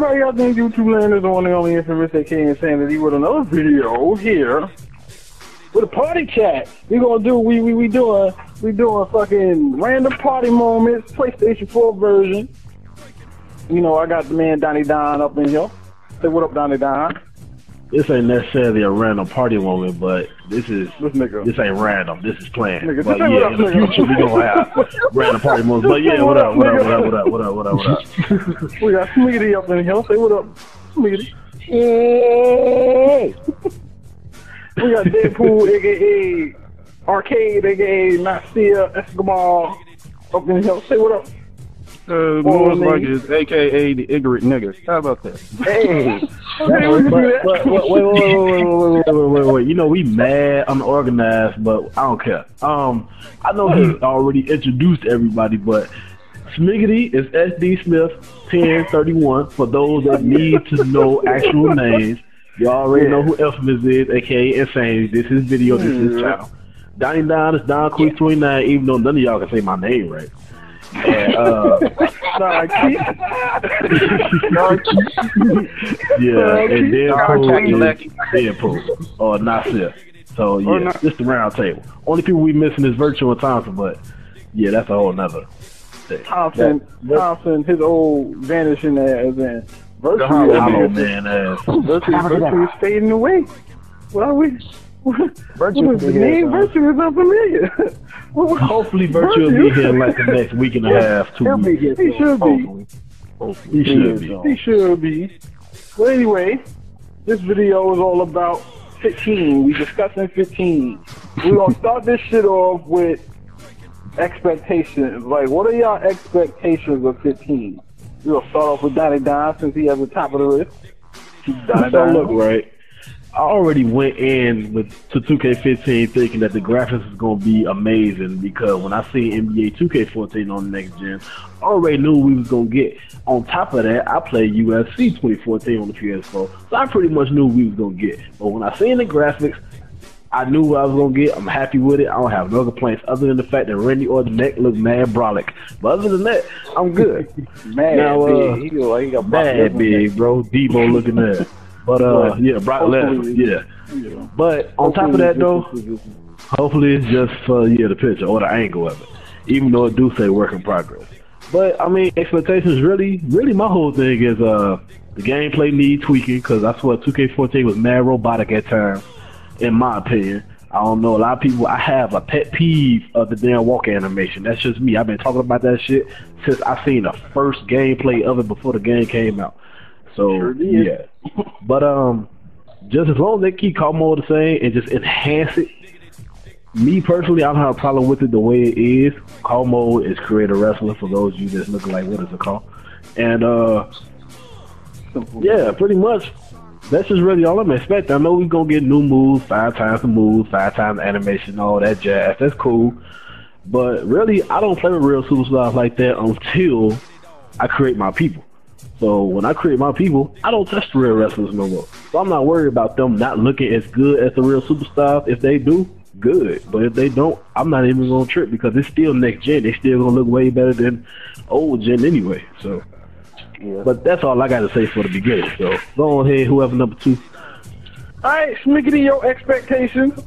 everybody out there in YouTube land is the one and only infamous AK Insanity with another video here with a party chat. We doing fucking random party moments, PlayStation 4 version. You know, I got the man Donnie Don up in here. Say what up, Donnie Don. This ain't necessarily a random party moment, but this ain't random. This is planned. Nigga, but yeah, in the future we gonna have random party moments. But yeah, what up? We got Smiggity up in here. Say what up, Smiggity. Hey. We got Deadpool, aka Arcade, aka Nasir Escobar up in here. Say what up. More like it's AKA the ignorant nigga. How about that? Hey. Wait. You know, we mad, unorganized, but I don't care. I know he already introduced everybody, but Smiggity is SD Smith 1031 for those that need to know actual names. You already know who Infamous is, aka Insane. This is video, this is channel. Donnie Don is Don Quick 29, even though none of y'all can say my name right. And and Deadpool or Nasir. So yeah, just the round table. Only people we missing is Virtual and Thompson, but yeah, that's a whole nother thing. Thompson, his old vanishing ass and Virtual is fading away. Well, Virtual is unfamiliar. Hopefully Virtual will be here in like the next week and a half, 2 weeks. He should be. Well, anyway, this video is all about 15. We discussing 15. We're gonna start this shit off with expectations. Like, what are y'all expectations of 15? We're gonna start off with Donnie Don since he has the top of the list. So look, right. I already went in to 2K15 thinking that the graphics is going to be amazing because when I see NBA 2K14 on the next gen, I already knew we was going to get. On top of that, I played UFC 2014 on the PS4, so I pretty much knew we was going to get. But when I seen the graphics, I knew what I was going to get. I'm happy with it. I don't have no complaints other than the fact that Randy Orton's neck looked mad brolic. But other than that, I'm good. Big. He look like he got mad big, bro. Debo looking there. But yeah, Brock Lesnar, yeah. But on top of that though, hopefully it's just for the picture or the angle of it. Even though it do say work in progress. But I mean, expectations really my whole thing is the gameplay need tweaking because I swear 2K14 was mad robotic at times, in my opinion. I don't know, a lot of people, I have a pet peeve of the damn walk animation. That's just me. I've been talking about that shit since I seen the first gameplay of it before the game came out. So yeah, but just as long as they keep call mode the same and just enhance it. Me personally, I don't have a problem with it the way it is. Call mode is create a wrestler for those of you that's looking like what is it called? And yeah, pretty much that's just really all I'm expecting. I know we're gonna get new moves, 5 times the moves, 5 times the animation, all that jazz. That's cool, but really, I don't play with real superstars like that until I create my people. So when I create my people, I don't touch the real wrestlers no more. So I'm not worried about them not looking as good as the real superstars. If they do, good. But if they don't, I'm not even gonna trip because it's still next gen. They still gonna look way better than old gen anyway. So, but that's all I got to say for the beginning. So go ahead, whoever number 2. All right, Smiggity, your expectations.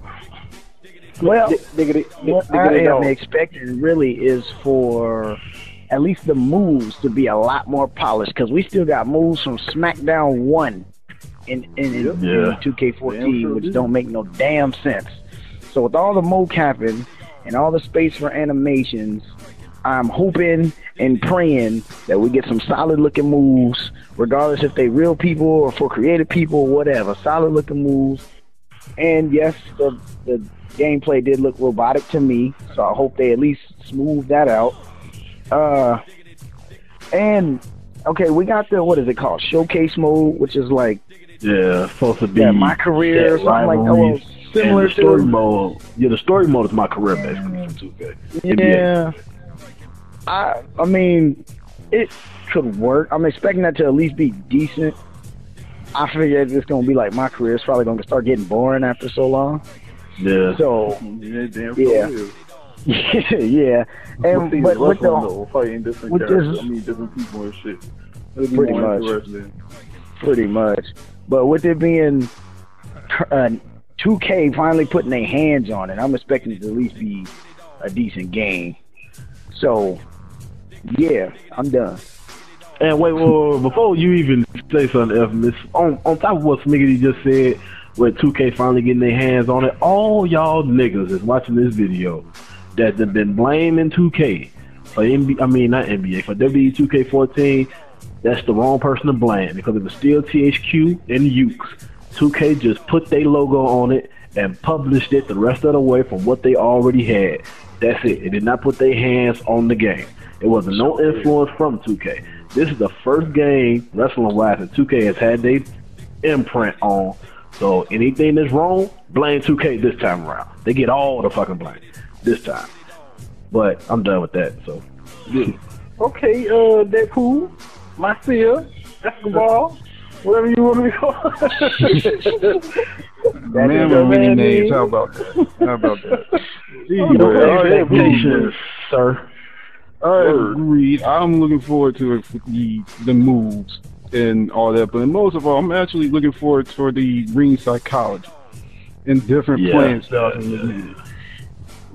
Well, what I am expecting really is for at least the moves to be a lot more polished because we still got moves from SmackDown 1 in 2K14 which don't make no damn sense. So with all the mocapping and all the space for animations, I'm hoping and praying that we get some solid looking moves regardless if they real people or for creative people or whatever. Solid looking moves. And yes, the gameplay did look robotic to me, so I hope they at least smooth that out. And okay, we got the what is it called? Showcase mode, which is like supposed to be my career, something like that. Similar to story mode. Yeah, the story mode is my career basically from 2K. Yeah. I mean, it could work. I'm expecting that to at least be decent. I figure it's gonna be like my career. It's probably gonna start getting boring after so long. Yeah. So yeah. And but with the fighting different characters, different people and shit. Pretty much. Pretty much. But with it being 2K finally putting their hands on it, I'm expecting it to at least be a decent game. So, yeah, I'm done. And wait, before you even say something else, on top of what Smiggity just said, with 2K finally getting their hands on it, all y'all niggas is watching this video that have been blaming 2K for not NBA, for WWE 2K14, that's the wrong person to blame, because it was still THQ and Ukes. 2K just put their logo on it and published it the rest of the way from what they already had. That's it. It did not put their hands on the game. It wasn't no influence from 2K. This is the first game, wrestling-wise, that 2K has had their imprint on. So anything that's wrong, blame 2K this time around. They get all the fucking blame this time. But I'm done with that. So, yeah. Okay, Deadpool, Marcia, Escobar, whatever you want me to call it. Man with many names. How about that? Expectations, sir. I agreed. I'm looking forward to the moves and all that, but most of all, I'm actually looking forward to the ring psychology and different playing styles in the league.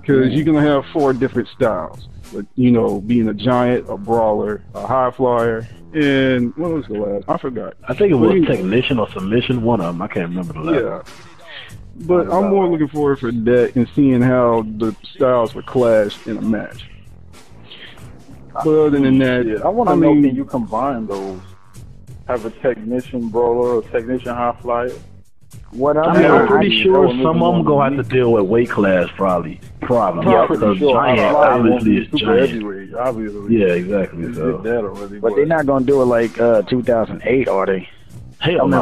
Because you're gonna have 4 different styles. But, being a giant, a brawler, a high flyer, and what was the last? I forgot. I think it was technician or submission, one of them. I can't remember the last. Yeah. But I'm more looking forward for that and seeing how the styles would clash in a match. But other than that, I want to know, can you combine those? Have a technician brawler or technician high flyer? I'm pretty sure some of them gonna have to deal with weight class, probably. Yeah, because giant obviously is giant. Obviously. Yeah, exactly. So. But they're not gonna do it like 2008, are they? Hell no,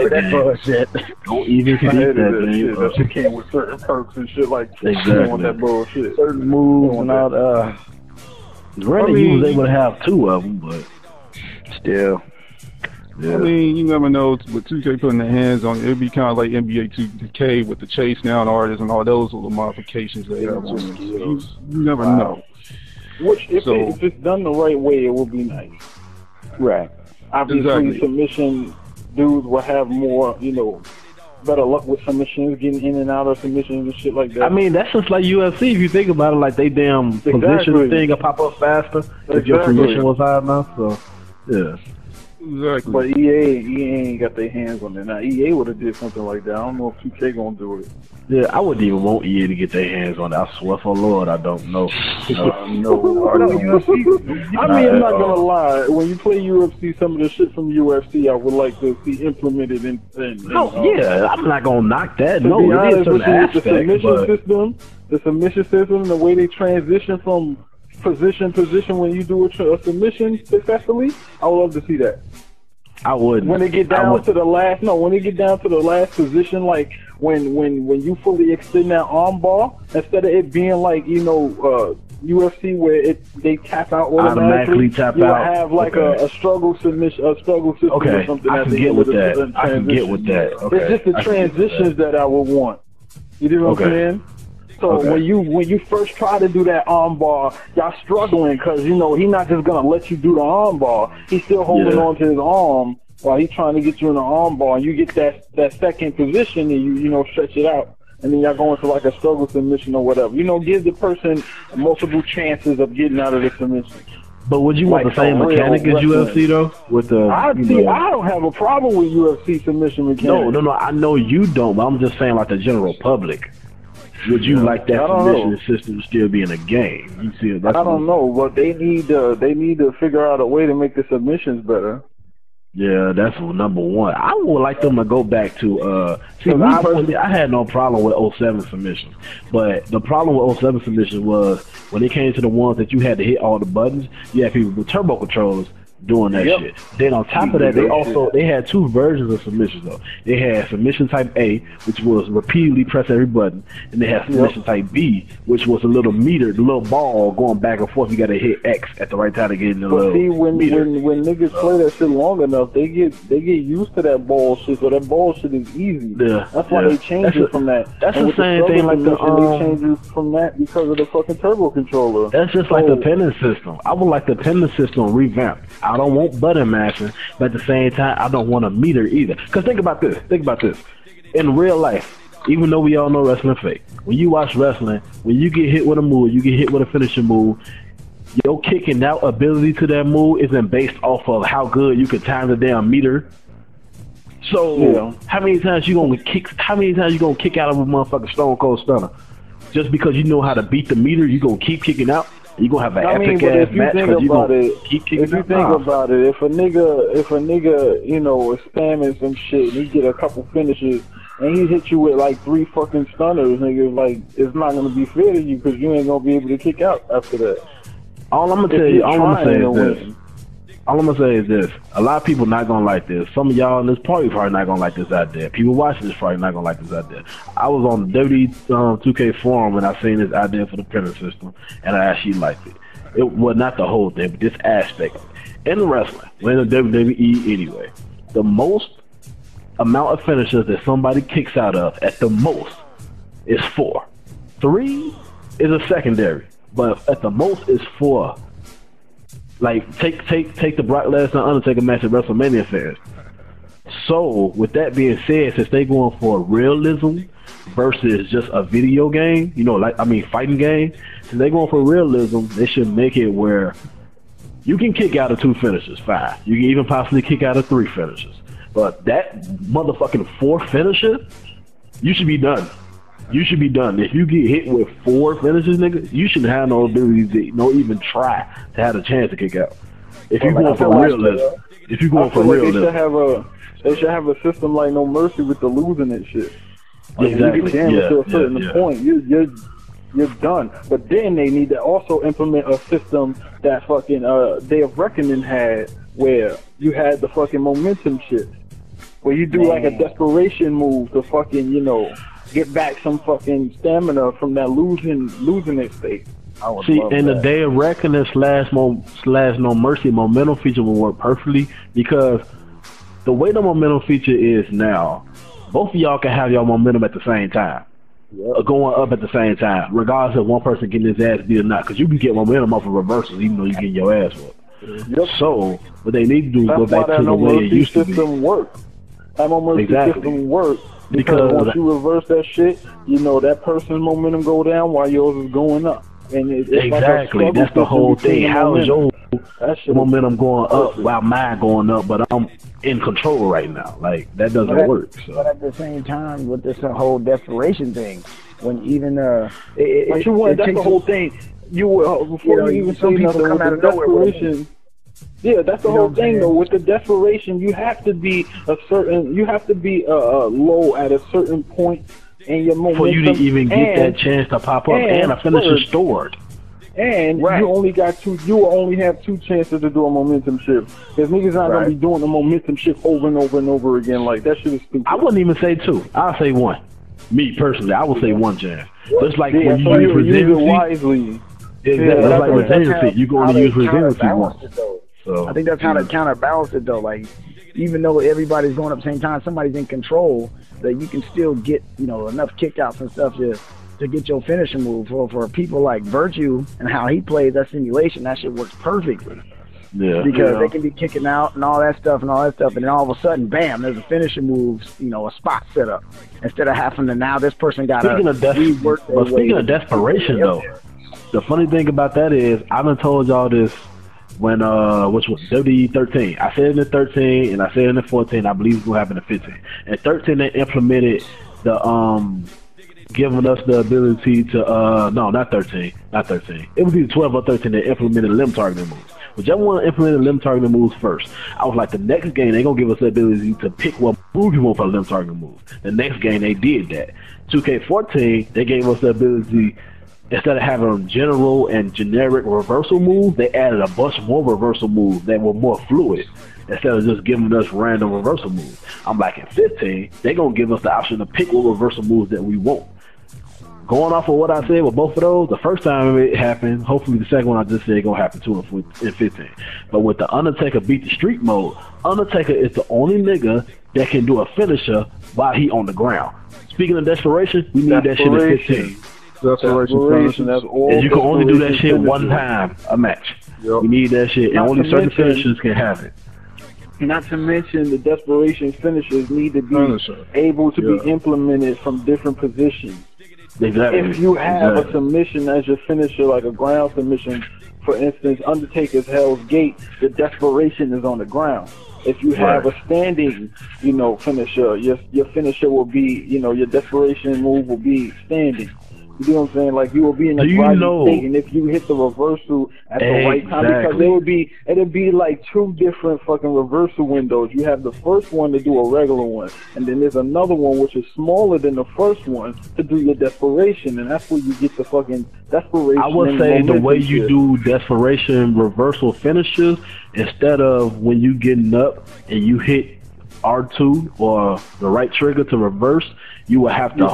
that bullshit. Don't even see that. She came with certain perks and shit like exactly. That bullshit. Certain moves and all that. Really, he was able to have 2 of them, but still. Yeah. You never know with 2K putting their hands on it. It'd be kind of like NBA 2K with the chase down artists and all those little modifications they have on it. You never know. Which, if it's done the right way, it will be nice. Right. Obviously, submission dudes will have more, better luck with submissions, getting in and out of submissions and shit like that. I mean, that's just like UFC. If you think about it, like they damn position thing will pop up faster if your submission was high enough. So, yeah. Exactly. But EA ain't got their hands on it. Now, EA would have did something like that. I don't know if 2K gonna do it. Yeah, I wouldn't even want EA to get their hands on it. I swear for Lord, I don't know. No. I'm not gonna lie. When you play UFC, some of the shit from UFC, I would like to see implemented in I'm not gonna knock that. No, be honest with you, the submission system, the way they transition from position when you do a submission successfully, I would love to see that. I would. When they get down to the last position, like when you fully extend that arm bar, instead of it being like UFC where they tap out automatically, you have like a struggle submission, system or something. I can get with that. I can get with that. Okay. It's just the transitions that I would want. You know what I'm saying? So when you first try to do that arm bar, y'all struggling because he's not just gonna let you do the arm bar. He's still holding on to his arm while he's trying to get you in the arm bar. And you get that second position and you stretch it out, and then y'all go into like a struggle submission or whatever. Give the person multiple chances of getting out of the submission. But would you want the same mechanic as UFC though? With the I don't have a problem with UFC submission mechanics. No. I know you don't, but I'm just saying like the general public. Would you like that submission system to still be in a game? You see, I don't know, but they need to figure out a way to make the submissions better. Yeah, that's number one. I would like them to go back to me personally, I had no problem with 07 submissions. But the problem with 07 submissions was when it came to the ones that you had to hit all the buttons, you had people with turbo controllers doing that shit. Then on top of that, they had two versions of submissions though. They had submission type A, which was repeatedly press every button, and they had submission type B, which was a little meter, the little ball going back and forth. You got to hit X at the right time to get in the little meter. When niggas play that shit long enough, they get used to that ball shit. So that ball shit is easy. Yeah, that's why they changed it from that. That's the same thing like they changed it from that because of the fucking turbo controller. That's just like the pendant system. I would like the pendant system revamped. I don't want button mashing, but at the same time, I don't want a meter either. Because think about this. In real life, even though we all know wrestling fake, when you watch wrestling, when you get hit with a move, you get hit with a finishing move, your kicking out ability to that move isn't based off of how good you can time the damn meter. So how many times you gonna kick out of a motherfucking Stone Cold Stunner? Just because you know how to beat the meter, you gonna keep kicking out? You gonna have an epic ass match because you gonna keep kicking. If you think about it, if a nigga, you know, is spamming some shit, and he get a couple finishes, and he hit you with like 3 fucking stunners, nigga, like it's not gonna be fair to you because you ain't gonna be able to kick out after that. All I'm gonna say is this. A lot of people not gonna like this. Some of y'all in this party probably not gonna like this idea. People watching this probably not gonna like this idea. I was on the WWE 2K forum and I seen this idea for the pendant system, and I actually liked it. Well, not the whole thing, but this aspect. In wrestling, we're in the WWE anyway, the most amount of finishers that somebody kicks out of at the most is 4. 3 is a secondary, but at the most is 4. Like, take the Brock Lesnar Undertaker match at WrestleMania fans. So, with that being said, since they going for realism versus just a video game, you know, fighting game, since they going for realism, they should make it where you can kick out of 2 finishers, fine. You can even possibly kick out of 3 finishers. But that motherfucking 4th finisher, you should be done. You should be done. If you get hit with 4 finishes, nigga, you shouldn't have no ability to even try to have a chance to kick out. If you're going for realism, they should have a system like No Mercy with the losing and shit. Like, exactly. You get damaged to a certain point, you're done. But then they need to also implement a system that fucking Day of Reckoning had, where you had the fucking momentum shit, where you do like a desperation move to fucking, you know, get back some fucking stamina from that losing state. See, and the Day of Reckoning slash No Mercy momentum feature will work perfectly because the way the momentum feature is now, both of y'all can have your momentum at the same time. Going up at the same time, regardless of one person getting his ass beat or not, because you can get momentum off of reversals even though you're getting your ass whooped. So, what they need to do is go back to the way it used to be. That No Mercy system works. Because once you reverse that shit, you know that person's momentum go down while yours is going up. And exactly, like that's the whole thing. How is your momentum going up while mine going up, but I'm in control right now? Like, that doesn't work. So. But at the same time, with this whole desperation thing, when even that's the whole thing. Before you even say nothing with the desperation. Yeah, that's the whole thing though. With the desperation, you have to be low at a certain point in your momentum for you to even get that chance to pop up and a finisher stored. And you only have 2 chances to do a momentum shift. Because niggas not gonna be doing the momentum shift over and over and over again. Like, that shit is stupid. I wouldn't even say 2. I'll say 1. Me personally, I would say 1 chance. Just like when you use resiliency wisely. Exactly. Just like resiliency, you're going to use resiliency once. So I think that's how to counterbalance it though. Like, even though everybody's going up at the same time, somebody's in control, that you can still get, you know, enough kickouts and stuff to get your finishing move. For people like Virtue and how he plays that simulation, that shit works perfectly. Yeah. Because they can be kicking out and all that stuff, and then all of a sudden, bam, there's a finishing move, you know, a spot set up. Instead of having to now this person got to rework their way. Speaking of desperation though, the funny thing about that is I've been told y'all this when which was WWE 13. I said it in 13 and I said it in 14. I believe it's gonna happen in 15. And 13 they implemented the giving us the ability to no, not 13. It was either 12 or 13 that implemented limb targeting moves. Whichever one implemented limb targeting moves first, I was like, the next game they gonna give us the ability to pick what move you want for a limb targeting move. The next game they did that. 2K14 they gave us the ability instead of having general and generic reversal moves, they added a bunch more reversal moves that were more fluid instead of just giving us random reversal moves. I'm like, in 15, they're going to give us the option to pick what reversal moves that we want. Going off of what I said with both of those, the first time it happened, hopefully the second one I just said is going to happen too in 15. But with the Undertaker beat the street mode, Undertaker is the only nigga that can do a finisher while he on the ground. Speaking of desperation, we need that shit in 15. Desperation. That's all. And you can only do that shit one time a match. Yep. We need that shit, and only certain finishers can have it. Not to mention the desperation finishers need to be able to be implemented from different positions. Exactly. If you have a submission as your finisher, like a ground submission, for instance, Undertaker's Hell's Gate, the desperation is on the ground. If you have a standing, finisher, your finisher will be, your desperation move will be standing. You know what I'm saying? Like, you will be in a grinding state, and if you hit the reversal at the right time, because it'll be like two different fucking reversal windows. You have the first one to do a regular one, and then there's another one which is smaller than the first one to do your desperation, and that's where you get the fucking desperation. I would say the way you do desperation reversal finishes, instead of when you getting up and you hit R2 or the right trigger to reverse, you will have to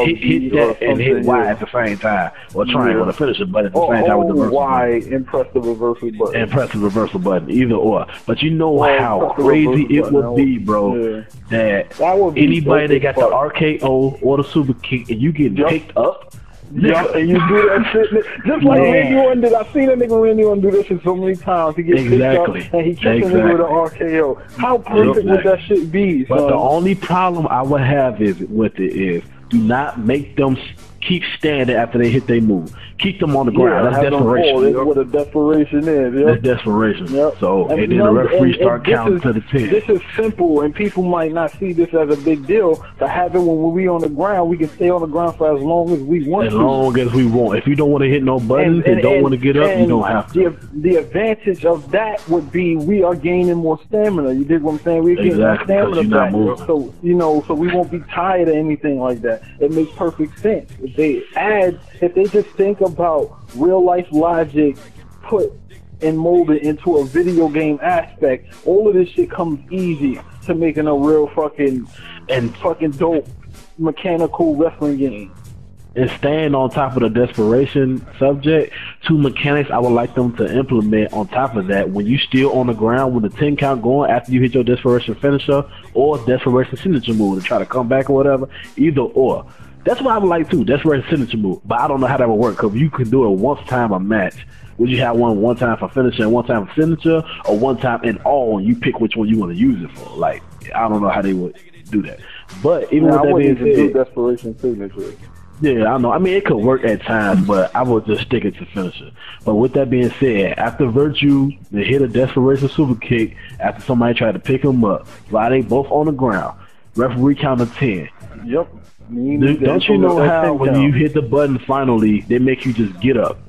hit that and hit Y at the same time, or triangle to finish it, but at the same time with the reversal Y and press the reversal button. And press the reversal button, either or. But you know how crazy it would be, bro, that anybody that got the RKO or the super kick and you get picked up. Yeah, and you do that shit just like Randy Orton did. I've seen a nigga Randy Orton do this shit so many times. He gets picked up and he kicks a nigga with an RKO. How perfect would that shit be? But the only problem I would have with it is do not make them keep standing after they hit their move. Keep them on the ground. That's desperation. That's what a desperation is. That's desperation. So, and then the referee start counting to the 10. This is simple, and people might not see this as a big deal, but having when we on the ground, we can stay on the ground for as long as we want. As long as we want. If you don't want to hit no buttons and don't want to get up, you don't have to. The advantage of that would be we are gaining more stamina. You dig what I'm saying? We're getting more stamina back. So, so we won't be tired or anything like that. It makes perfect sense. If they just think about real life logic put and molded into a video game aspect, all of this shit comes easy to making a real fucking dope mechanical wrestling game. And staying on top of the desperation subject, two mechanics I would like them to implement on top of that: when you still on the ground with the 10 count going after you hit your desperation finisher or desperation signature move to try to come back or whatever, either or. That's what I would like too. Desperation signature move, but I don't know how that would work because you can do it once time a match. Would you have one time for finisher and one time for signature, or one time in all and you pick which one you want to use it for? Like, I don't know how they would do that. But even with that being said, desperation signature. Yeah, I know. I mean, it could work at times, but I would just stick it to finisher. But with that being said, after Virtue, they hit a desperation super kick after somebody tried to pick him up while they both on the ground. Referee counted 10. Yep. Don't you know how when you hit the button finally, they make you just get up?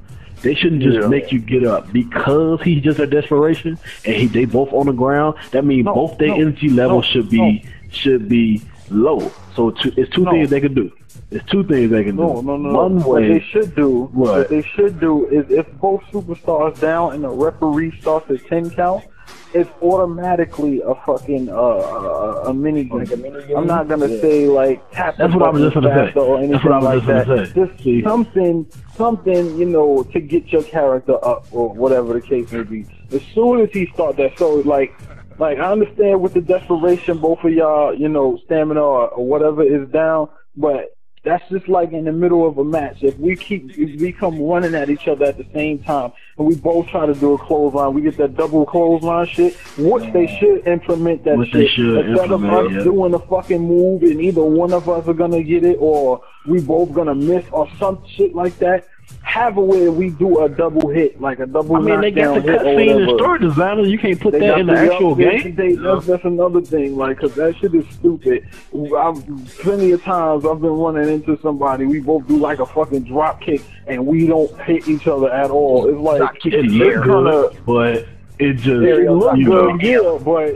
They shouldn't just make you get up because he's just a desperation and they both on the ground. That means both their energy levels should be low. So it's two things they can do. There's two things they can do. One way, what they should do is if both superstars down and the referee starts at 10 count, it's automatically a fucking a mini game. Like a mini game. I'm not gonna say like tap. That's what I was just gonna say. Or anything like that. Just something, to get your character up or whatever the case may be. As soon as he starts that, so like I understand with the desperation, both of y'all, stamina or whatever is down, but that's just like in the middle of a match. If we come running at each other at the same time and we both try to do a clothesline, we get that double clothesline shit, which they should implement that shit. Instead of us doing a fucking move and either one of us are gonna get it or we both gonna miss or some shit like that, have a way we do a double hit, like a double knockdown hit. I mean, they got the cutscene and story designer. You can't put that in the actual game. That's another thing, like, because that shit is stupid. Plenty of times I've been running into somebody, we both do like a fucking drop kick and we don't hit each other at all. It's like, it's kind of, but it just, but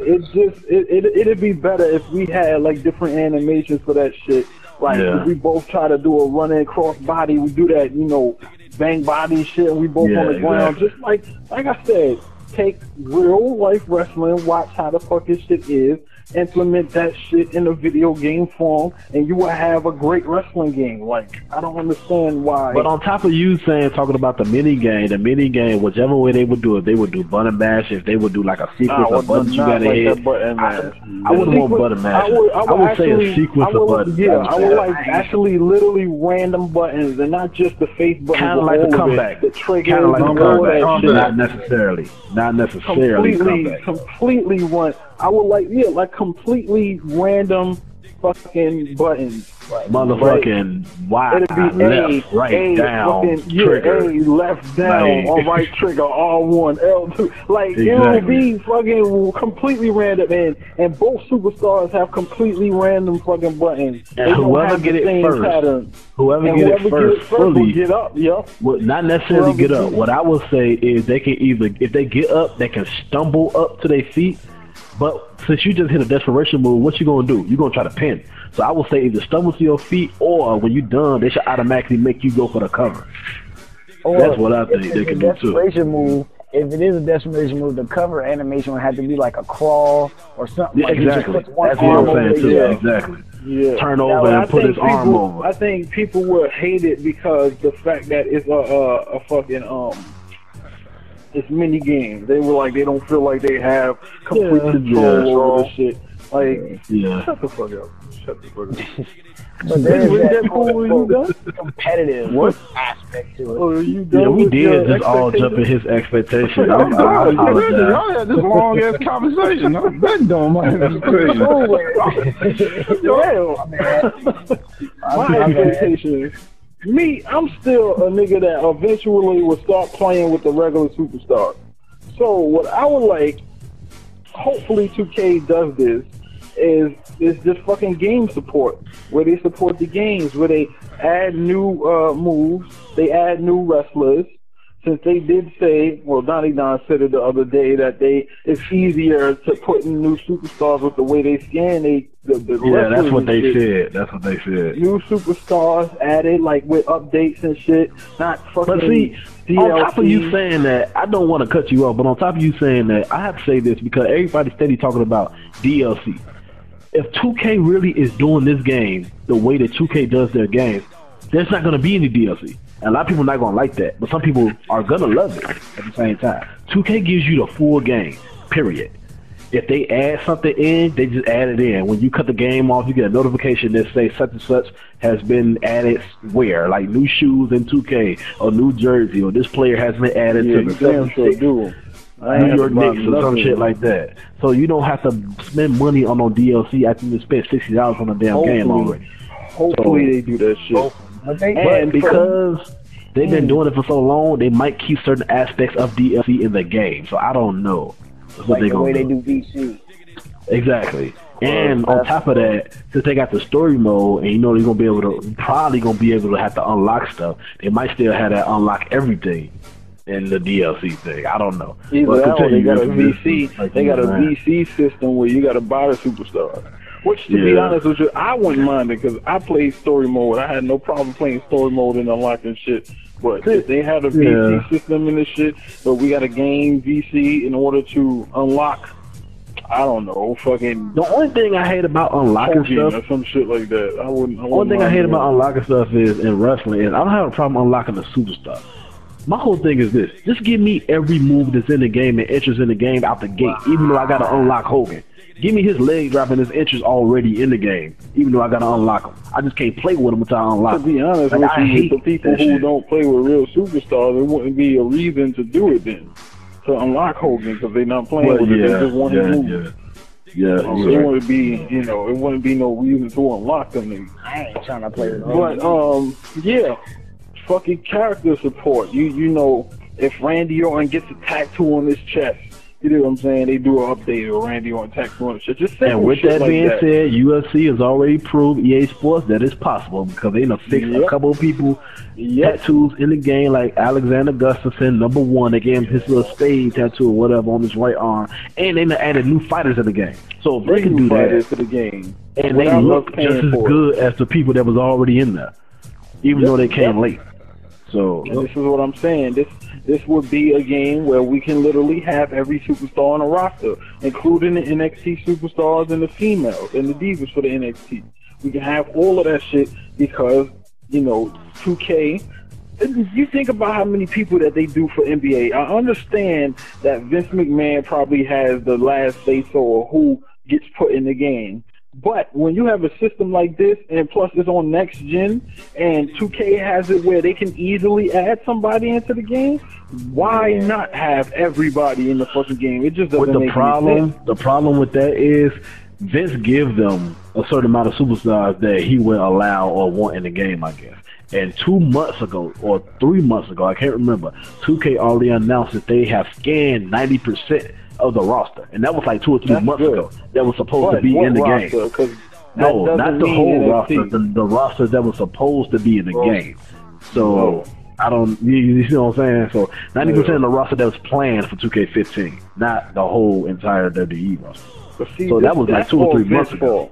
it'd be better if we had like different animations for that shit. Like we both try to do a running cross body. We do that, you know, bang body shit, and we both on the ground. Just like I said, take real life wrestling, watch how the fuck this shit is, implement that shit in a video game form, and you will have a great wrestling game. Like, I don't understand why. But on top of you talking about the mini game, whichever way they would do it, they would do button mash. If they would do like a sequence of buttons you gotta hit, I wouldn't want button mash. I would say a sequence of buttons. Yeah, I would like actually literally random buttons, and not just the face buttons. Kind of like a comeback. The trigger, kind of like a comeback. Not necessarily. Completely one. I would like completely random fucking buttons. Motherfucking Y, it'd be left, right, down, trigger. A, left, down, or right trigger, R1, L2. Like, it would be fucking completely random, and both superstars have completely random fucking buttons. And whoever get it first, whoever get it first fully get up, not necessarily get up. What I will say is they can either, if they get up, they can stumble up to their feet. But since you just hit a desperation move, what you gonna do? You gonna try to pin. So I will say either stumble to your feet, or when you're done, they should automatically make you go for the cover. Or that's what I think they can do too. Move, if it is a desperation move, the cover animation would have to be like a crawl or something. Yeah, like exactly. That's what I'm saying too. Yeah. Exactly. Yeah. Turn over and put his arm over. I think people would hate it because the fact that it's a fucking it's mini games. They were like, they don't feel like they have complete control over the shit. Like, shut the fuck up. Shut the fuck up. But there is that competitive aspect to it. Oh, you done yeah, we did just all jump in his expectations. Y'all had this long ass conversation. I'm betting on my expectations. My expectations. Me, I'm still a nigga that eventually will start playing with the regular superstars. So what I would like, hopefully 2K does this, is just fucking game support, where they support the games, where they add new moves, they add new wrestlers. Since they did say, well, Donnie Don said it the other day, that it's easier to put in new superstars with the way they scan the that's what they said. That's what they said. New superstars added, like with updates and shit, not fucking. But see, DLC. On top of you saying that, I don't want to cut you off, but on top of you saying that, I have to say this because everybody's steady talking about DLC. If 2K really is doing this game the way that 2K does their games, there's not going to be any DLC. And a lot of people are not going to like that, but some people are going to love it at the same time. 2K gives you the full game, period. If they add something in, they just add it in. When you cut the game off, you get a notification that says such and such has been added where, like new shoes in 2K, or new jersey, or this player has been added to the New York Knicks or some shit like that. So you don't have to spend money on no DLC after you spend $60 on a damn game already. Hopefully they do that shit. And because they've been doing it for so long, they might keep certain aspects of DLC in the game. So I don't know. That's what like the way they do VC. Exactly. And on top of that, since they got the story mode, and you know they're probably gonna be able to have to unlock stuff, they might still have that unlock everything in the DLC thing. I don't know. Either that or they got a VC. They got a VC system where you got to buy the superstar. Which, to be honest with you, I wouldn't mind it because I played story mode. I had no problem playing story mode and unlocking shit. But if they had a VC system in this shit, but we got to game VC in order to unlock, I don't know, fucking. The only thing I hate about unlocking stuff or some shit like that, I wouldn't. One thing I hate about unlocking stuff is in wrestling is I don't have a problem unlocking the superstar. My whole thing is this: just give me every move that's in the game and enters in the game out the gate, even though I got to unlock Hogan. Give me his leg drop and his entries already in the game, even though I got to unlock him. I just can't play with him until I unlock him. To be honest with you, the people who don't play with real superstars, there wouldn't be a reason to do it then, to unlock Hogan, because they're not playing with it. They just want his move. So it wouldn't be, it wouldn't be no reason to unlock them. I ain't trying to play with Hogan. But, fucking character support. You know, if Randy Orton gets a tattoo on his chest, You know what I'm saying? They do an update or Randy on text on shit. Just and with shit that being like said, UFC has already proved EA Sports that it's possible because they done fixed a couple of people tattoos in the game, like Alexander Gustafsson, #1. They gave him his little spade tattoo or whatever on his right arm, and they done added new fighters in the game. So if they can do that, to the game, and they look just as good as the people that was already in there, even though they came late. So and this is what I'm saying. This would be a game where we can literally have every superstar on a roster, including the NXT superstars and the females and the divas for the NXT. We can have all of that shit because, you know, 2K. You think about how many people that they do for NBA. I understand that Vince McMahon probably has the last say-so of who gets put in the game. But when you have a system like this, and plus it's on next gen, and 2K has it where they can easily add somebody into the game, why not have everybody in the fucking game? It just doesn't make any sense. The problem with that is Vince gives them a certain amount of superstars that he will allow or want in the game, I guess. And 2 months ago, or 3 months ago, I can't remember, 2K already announced that they have scanned 90% of the roster, and that was like 2 or 3 months ago. That was supposed to be in the game. No, not the whole roster. The roster that was supposed to be in the game. So I don't. You see what I'm saying? So 90% of the roster that was planned for 2K15, not the whole entire WWE roster. See, so that was like 2 or 3 months ago.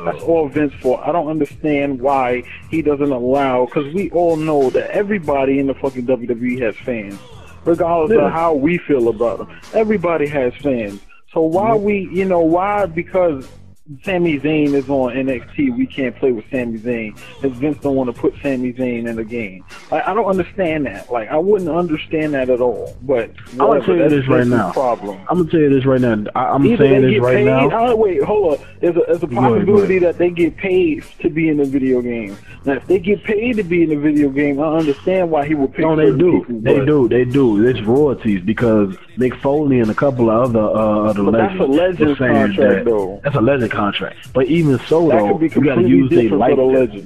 That's all Vince for. I don't understand why he doesn't allow, because we all know that everybody in the fucking WWE has fans. Regardless of how we feel about them. Everybody has fans. So why why, because Sami Zayn is on NXT, we can't play with Sami Zayn, and Vince don't want to put Sami Zayn in the game. I don't understand that. Like, I wouldn't understand that at all. But I'm going to tell you this right now. I'm going to tell you this right now. I'm saying this right now. Wait, hold up. There's a possibility that they get paid to be in the video game. Now, if they get paid to be in the video game, I understand why he would pick they do. People, they do. It's royalties because Mick Foley and a couple of other legends. That's a legend contract, though. That's a legend contract. But even so, though, you got to use their likeness.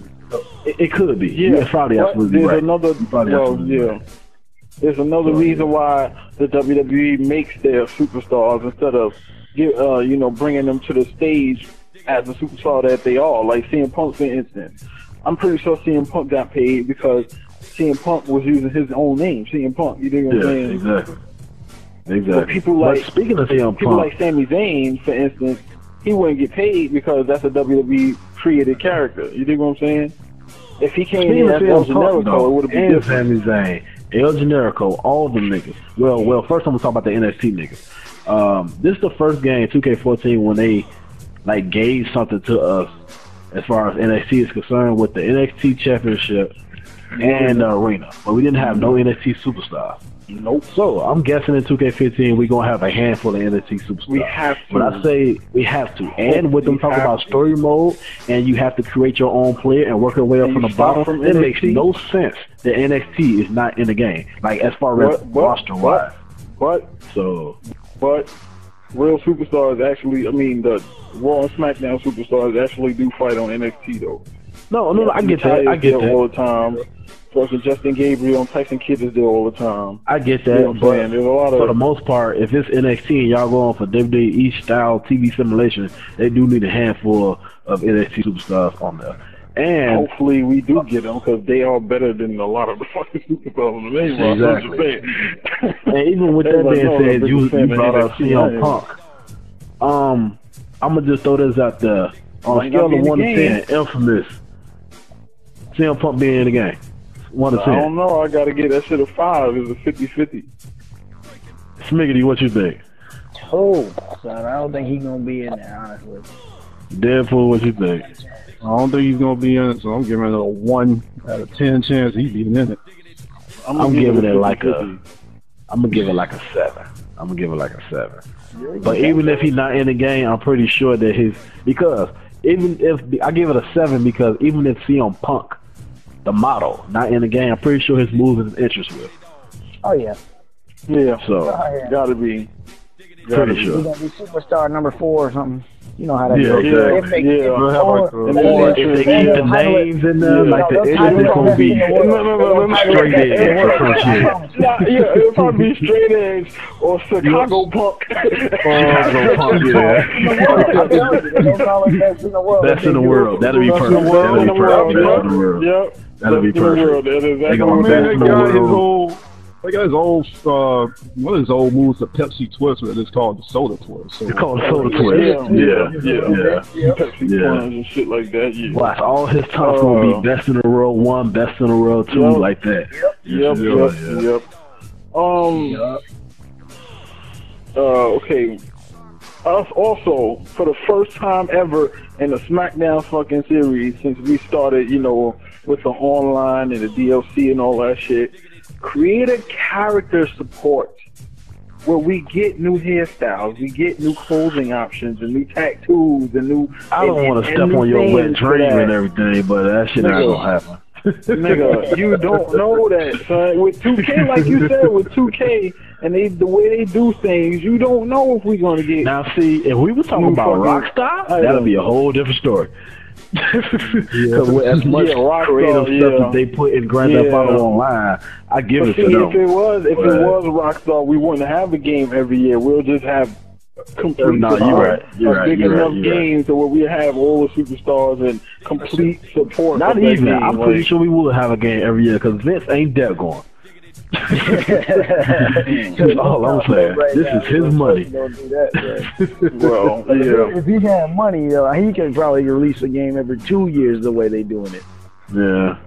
It could be. Yeah, it's probably absolutely there's right. There's another reason why the WWE makes their superstars instead of bringing them to the stage as a superstar that they are. Like CM Punk, for instance. I'm pretty sure CM Punk got paid because CM Punk was using his own name, CM Punk. You know what I'm saying? Exactly. But people like, speaking of CM Punk, people like Sami Zayn, for instance, he wouldn't get paid because that's a WWE created character. You dig what I'm saying? If he came in as El Generico, it would have been different. Sami Zayn, El Generico, all them niggas. Well, first I'm gonna talk about the NXT niggas. This is the first game 2K14 when they like gave something to us as far as NXT is concerned with the NXT Championship and the arena, but we didn't have no NXT superstars. Nope. So I'm guessing in 2K15 we're gonna have a handful of NXT superstars. We have to. When I say we have to, and with them talking about story mode, and you have to create your own player and work your way up from the bottom, it makes no sense that NXT is not in the game. Like as far as roster wise. But real superstars actually, the Raw and SmackDown superstars actually do fight on NXT though. No, I get that. I get that all the time. Fucking Justin Gabriel and Tyson Kidd is there all the time. I get that, you know but there's a lot for the most part, if it's NXT and y'all going for WWE style TV simulation, they do need a handful of NXT superstars on there. And hopefully we do get them because they are better than a lot of the fucking superstars on the main roster. Exactly. And even with that being said, you brought up CM Punk. I'm gonna just throw this out there. On a scale of 1 to 10, infamous CM Punk being in the game. 1 to 10. I don't know. I gotta get that shit a 5. It's a 50-50. Smiggity, what you think? Oh, son, I don't think he's gonna be in there, honestly. Deadpool, what you think? I don't think he's gonna be in it, so I'm giving it a 1 out of 10 chance he's being in it. I'm giving it like a 7. I'm gonna give it like a 7. But even if he's not in the game, I'm pretty sure that because even if I give it a 7 because even if CM Punk, the model, not in the game, I'm pretty sure his moves is interest with. Oh yeah. Yeah. So gotta be. Pretty sure. He's gonna be superstar number 4 or something. You know how that goes. If they keep the names in there, like it's gonna be straight edge or some shit. Yeah, it'll probably be straight edge or Chicago Punk. Chicago Punk, yeah. Best in the world. That'll be perfect. That'll be perfect. Best in the world. Yep. That'll be perfect. They gonna best in the world. They got his old, one of his old moves, the Pepsi Twist, but it's called the Soda Twist. So, it's called the Soda Twist. Yeah. Pepsi Twist and shit like that. Yeah. Watch, all his talks gonna be best in the world 1, best in the world 2, like that. Yep. Okay. Us also, for the first time ever in the SmackDown fucking series, since we started, you know, with the online and the DLC and all that shit, create a character support where we get new hairstyles, we get new clothing options, and new tattoos, and new. I don't want to step on your wet dream and everything, but that shit ain't gonna happen. Nigga, you don't know that, son. With 2K, like you said, with 2K, and the way they do things, you don't know if we're gonna get. Now, see, if we were talking about Rockstar, that'd be a whole different story. Because as much creative stuff that they put in Grand Theft Auto Online, I give it to them. If it was Rockstar, we wouldn't have a game every year. We'll just have complete you're big enough games to where we have all the superstars and complete support. Not even. I'm pretty sure we will have a game every year because Vince ain't dead gone. That's all I'm saying. This is his money. Well, yeah. If he had money, though, he could probably release a game every 2 years the way they doing it. Yeah.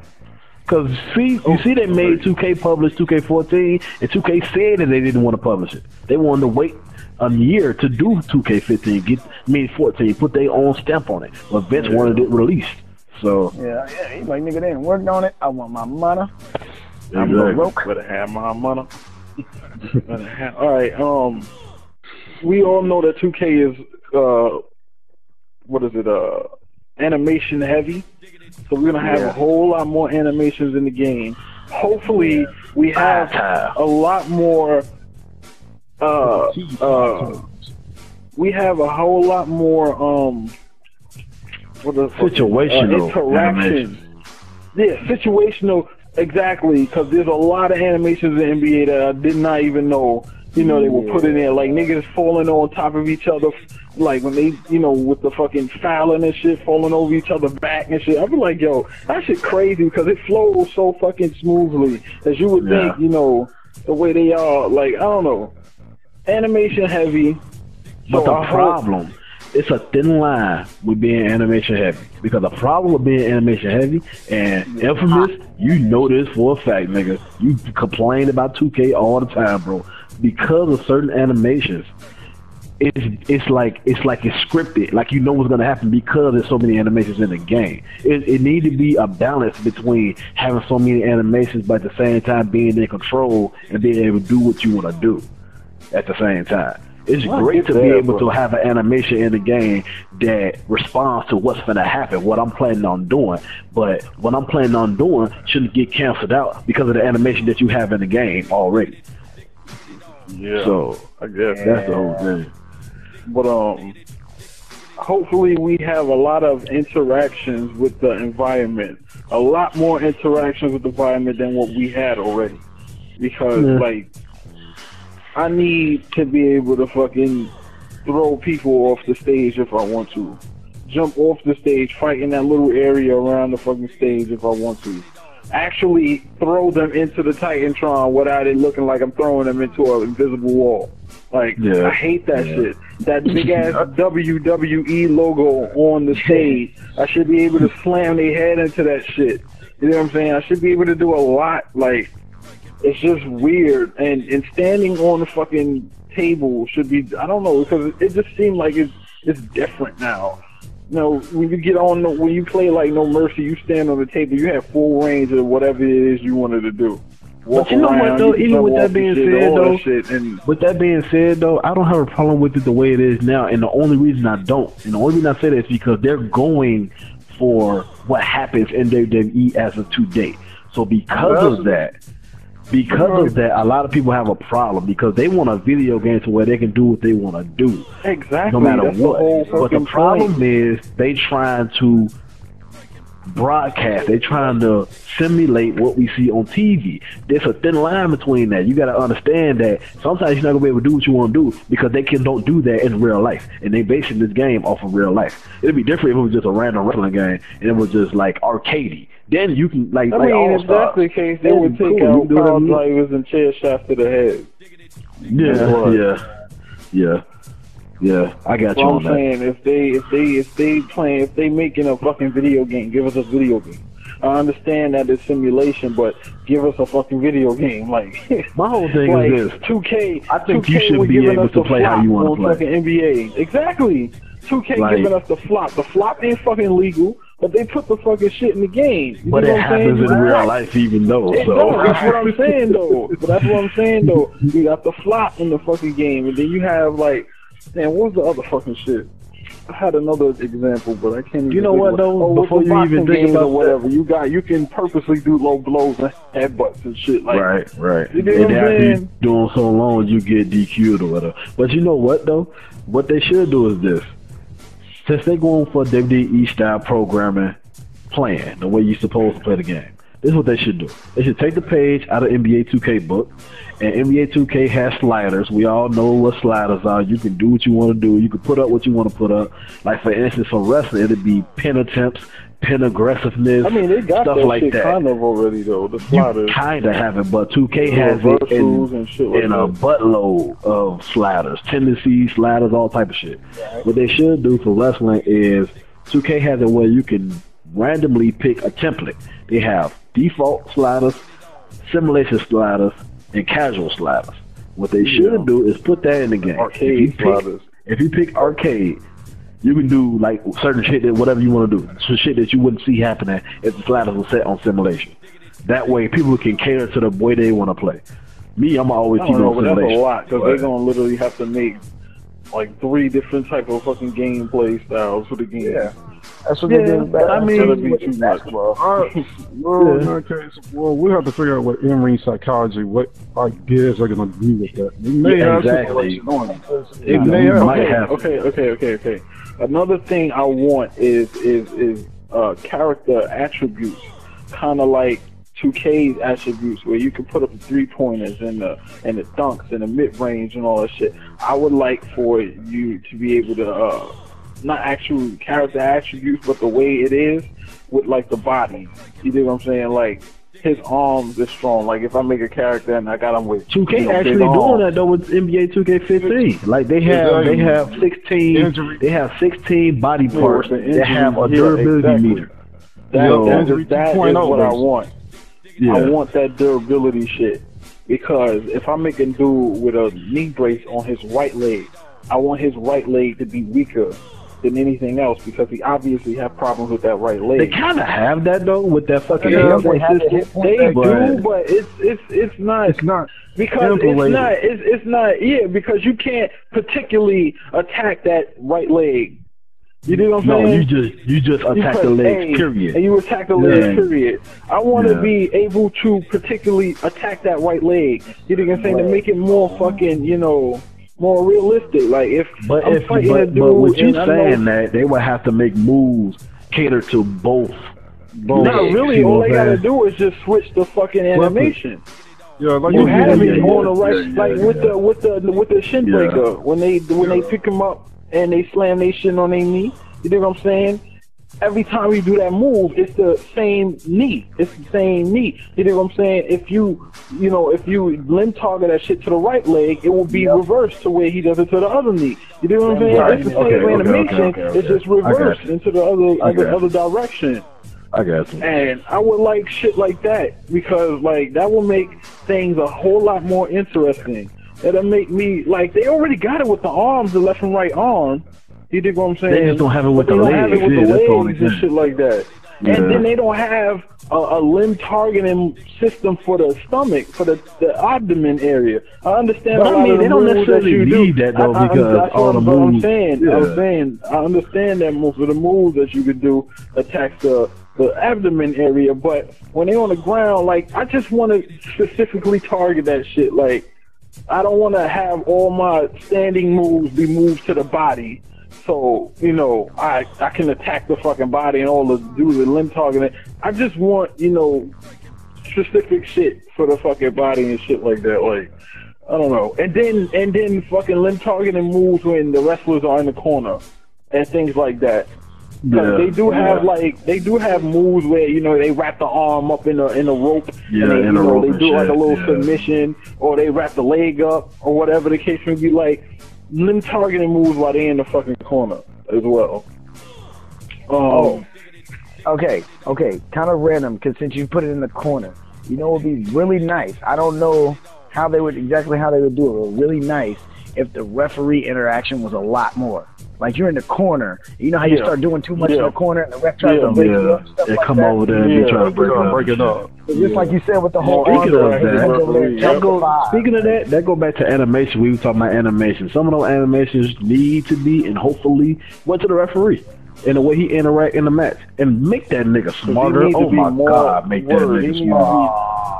Because, you see they made 2K publish 2K14, and 2K said that they didn't want to publish it. They wanted to wait a year to do 2K15, 14, put their own stamp on it. But Vince wanted it released. So yeah, he's like, nigga, they ain't worked on it. I want my money. I'm broke. Better have my money. All right. We all know that 2K is animation heavy. So we're gonna have a whole lot more animations in the game. Hopefully, we have a lot more. We have a whole lot more. Situational interaction. Yeah, situational. Exactly, because there's a lot of animations in NBA that I did not even know, you know, they were put in there. Like, niggas falling on top of each other, like, when they, you know, with the fucking fouling and shit, falling over each other's back and shit. I'd be like, yo, that shit crazy, because it flows so fucking smoothly, as you would think, you know, the way they are, like, I don't know, animation heavy. But the problem, it's a thin line with being animation heavy. Because the problem with being animation heavy, and Infamous, you know this for a fact, nigga. You complain about 2K all the time, bro. Because of certain animations, it's like it's scripted. Like, you know what's gonna happen because there's so many animations in the game. It need to be a balance between having so many animations, but at the same time being in control and being able to do what you want to do at the same time. It's great to be able to have an animation in the game that responds to what's going to happen, what I'm planning on doing. But what I'm planning on doing shouldn't get canceled out because of the animation that you have in the game already. Yeah. So I guess that's the whole thing. But hopefully we have a lot of interactions with the environment, a lot more interactions with the environment than what we had already. Because like, I need to be able to fucking throw people off the stage if I want to. Jump off the stage, fight in that little area around the fucking stage if I want to. Actually throw them into the Titantron without it looking like I'm throwing them into an invisible wall. Like, I hate that shit. That big-ass WWE logo on the stage, I should be able to slam their head into that shit. You know what I'm saying? I should be able to do a lot, like... It's just weird, and standing on the fucking table should be, I don't know, because it just seemed like it's different now. You know, when you get on, when you play like No Mercy, you stand on the table, you have full range of whatever it is you wanted to do. But you know what though, even with that being said though, I don't have a problem with it the way it is now, and the only reason I don't, and the only reason I say that is because they're going for what happens in WWE as of today. So because of that, because of that, a lot of people have a problem because they want a video game to where they can do what they want to do. Exactly. No matter That's what. But the problem is they trying to broadcast. They trying to simulate what we see on TV. There's a thin line between that. You got to understand that sometimes you're not gonna be able to do what you want to do because they don't do that in real life, and they basing this game off of real life. It'd be different if it was just a random wrestling game and it was just like arcadey. Then you can like. I mean, if that's the case, they would take out power drivers and chair shafts to the head. Yeah, I got you on that. I'm saying if they making a fucking video game, give us a video game. I understand that it's simulation, but give us a fucking video game. Like my whole thing like is this: 2K. I think 2K you should be able to play how you want to play. Fucking NBA, exactly. 2K giving us the flop. The flop ain't fucking legal, but they put the fucking shit in the game. But it happens in real life, even though. That's what I'm saying, though. But that's what I'm saying, though. You got the flop in the fucking game, and then you have like. Man, what's the other fucking shit? I had another example, but I can't even. You know what though? Before you even think about whatever, you can purposely do low blows and headbutts and shit like. Right. You know what I'm saying? Doing so long, you get DQ'd or whatever. But you know what though? What they should do is this: since they're going for WWE style programming, playing the way you're supposed to play the game. This is what they should do. They should take the page out of NBA 2K book, and NBA 2K has sliders. We all know what sliders are. You can do what you want to do. You can put up what you want to put up. Like, for instance, for wrestling, it'd be pin attempts, pin aggressiveness, I mean, they got stuff that like shit that. kind of already, though, the sliders. You kind of have it, but 2K has it in a buttload of sliders, tendencies, sliders, all type of shit. Right. What they should do for wrestling is 2K has it where you can randomly pick a template. They have default sliders, simulation sliders, and casual sliders. What they should do is put that in the game. Arcade sliders. If you pick arcade, you can do like certain shit that whatever you want to do. So shit that you wouldn't see happening if the sliders were set on simulation. That way, people can cater to the way they want to play. Me, I'm always keep on simulation. That's a lot because they're gonna literally have to make like 3 different type of fucking gameplay styles for the game. Yeah. That's what they do. I mean, it'll be too much, bro. Well, we have to figure out what in-ring psychology, what ideas are going to do with that. We may have exactly. Okay. Another thing I want is character attributes, kind of like 2K's attributes, where you can put up the 3-pointers and the dunks and the mid-range and all that shit. I would like for you to be able to not actual character attributes, but the way it is with like the body. You know what I'm saying? Like his arms is strong. Like if I make a character and I got him with 2K actually doing that though with NBA 2K15. Like they have 16 body parts that have a durability meter. That is what I want. Yeah. I want that durability shit because if I'm making dude with a knee brace on his right leg, I want his right leg to be weaker than anything else because he obviously have problems with that right leg. They kind of have that though with that fucking They do, but it's not. It's not because it's not. Yeah, because you can't particularly attack that right leg. You know what I'm saying? No, you just attack the legs, period. And you attack the legs, period. I want to be able to particularly attack that right leg. You know what I'm saying? To make it more fucking, more realistic. Like but what you're saying that they would have to make moves cater to both. Not really. All they gotta do is just switch the fucking animation. Yeah, like you have it on the right, like with the shin breaker when they pick him up and they slam their shin on their knee. You know what I'm saying? Every time you do that move, it's the same knee. It's the same knee. You know what I'm saying? If you limb target that shit to the right leg, it will be reversed to where he does it to the other knee. You know what I'm saying? Right. It's the same animation. It's just reversed into the other direction. I got you. And I would like shit like that because like that will make things a whole lot more interesting. It'll make me like they already got it with the arms, the left and right arm. You dig what I'm saying? They just don't have it with the legs. Have it with the legs and shit like that. Yeah. And then they don't have a limb targeting system for the stomach, for the abdomen area. I understand. But I mean, they don't necessarily need that though because all the moves. I'm saying, I understand that most of the moves that you could do attack the the abdomen area, but when they're on the ground, like, I just want to specifically target that shit. Like, I don't want to have all my standing moves be moved to the body. So, you know, I can attack the fucking body and all the do the limb targeting. I just want, you know, specific shit for the fucking body and shit like that. Like, I don't know. And then fucking limb targeting moves when the wrestlers are in the corner and things like that. Yeah. They do have moves where, you know, they wrap the arm up in a rope. Yeah, and they, in a rope. They do like a little yeah. submission, or they wrap the leg up, or whatever the case may be. Like, limb targeting moves while they in the fucking corner as well. Okay. Kind of random, because since you put it in the corner, you know, it would be really nice. I don't know how they would do it, but really nice if the referee interaction was a lot more. Like, you're in the corner, you know how you start doing too much in the corner, and the ref tries to break you up, stuff like come that. over there and be trying to break it up. Just like you said with the whole Speaking of that, that go back to animation. We were talking about animation. Some of those animations need to be, and hopefully went to the referee in the way he interact in the match and make that nigga smarter. Oh my God, make that nigga smarter.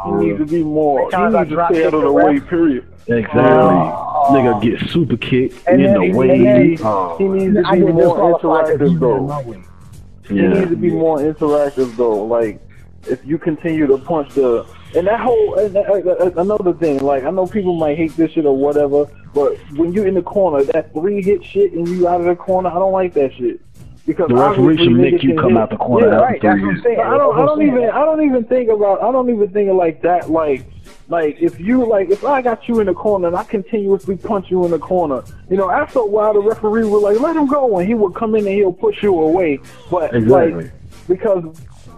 He needs to be more. He needs to stay out of the way. Period. Exactly. Nigga get super kicked in the way. He needs to be more interactive though. He needs to be more interactive though. Like, if you continue to punch and that whole another thing. Like, I know people might hate this shit or whatever, but when you in the corner, that 3-hit shit and you out of the corner, I don't like that shit. Because the referee should make you come out the corner. Yeah, right. That's what I'm saying. I don't even think of like that. Like if I got you in the corner and I continuously punch you in the corner, you know, after a while the referee would like let him go, and he would come in and he'll push you away. But like, because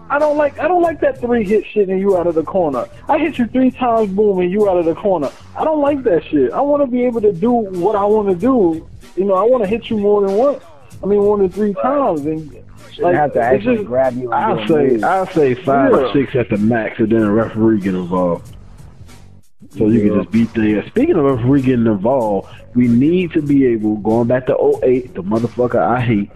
I don't like that 3-hit shit and you out of the corner. I hit you 3 times, boom, and you out of the corner. I don't like that shit. I want to be able to do what I want to do. You know, I want to hit you more than once. I mean, 1 to 3 times, and like, have to actually grab you. I'll say 5 or 6 at the max, and then a referee get involved, so you can just beat the. Speaking of referee getting involved, we need to be able, going back to 08, the motherfucker I hate.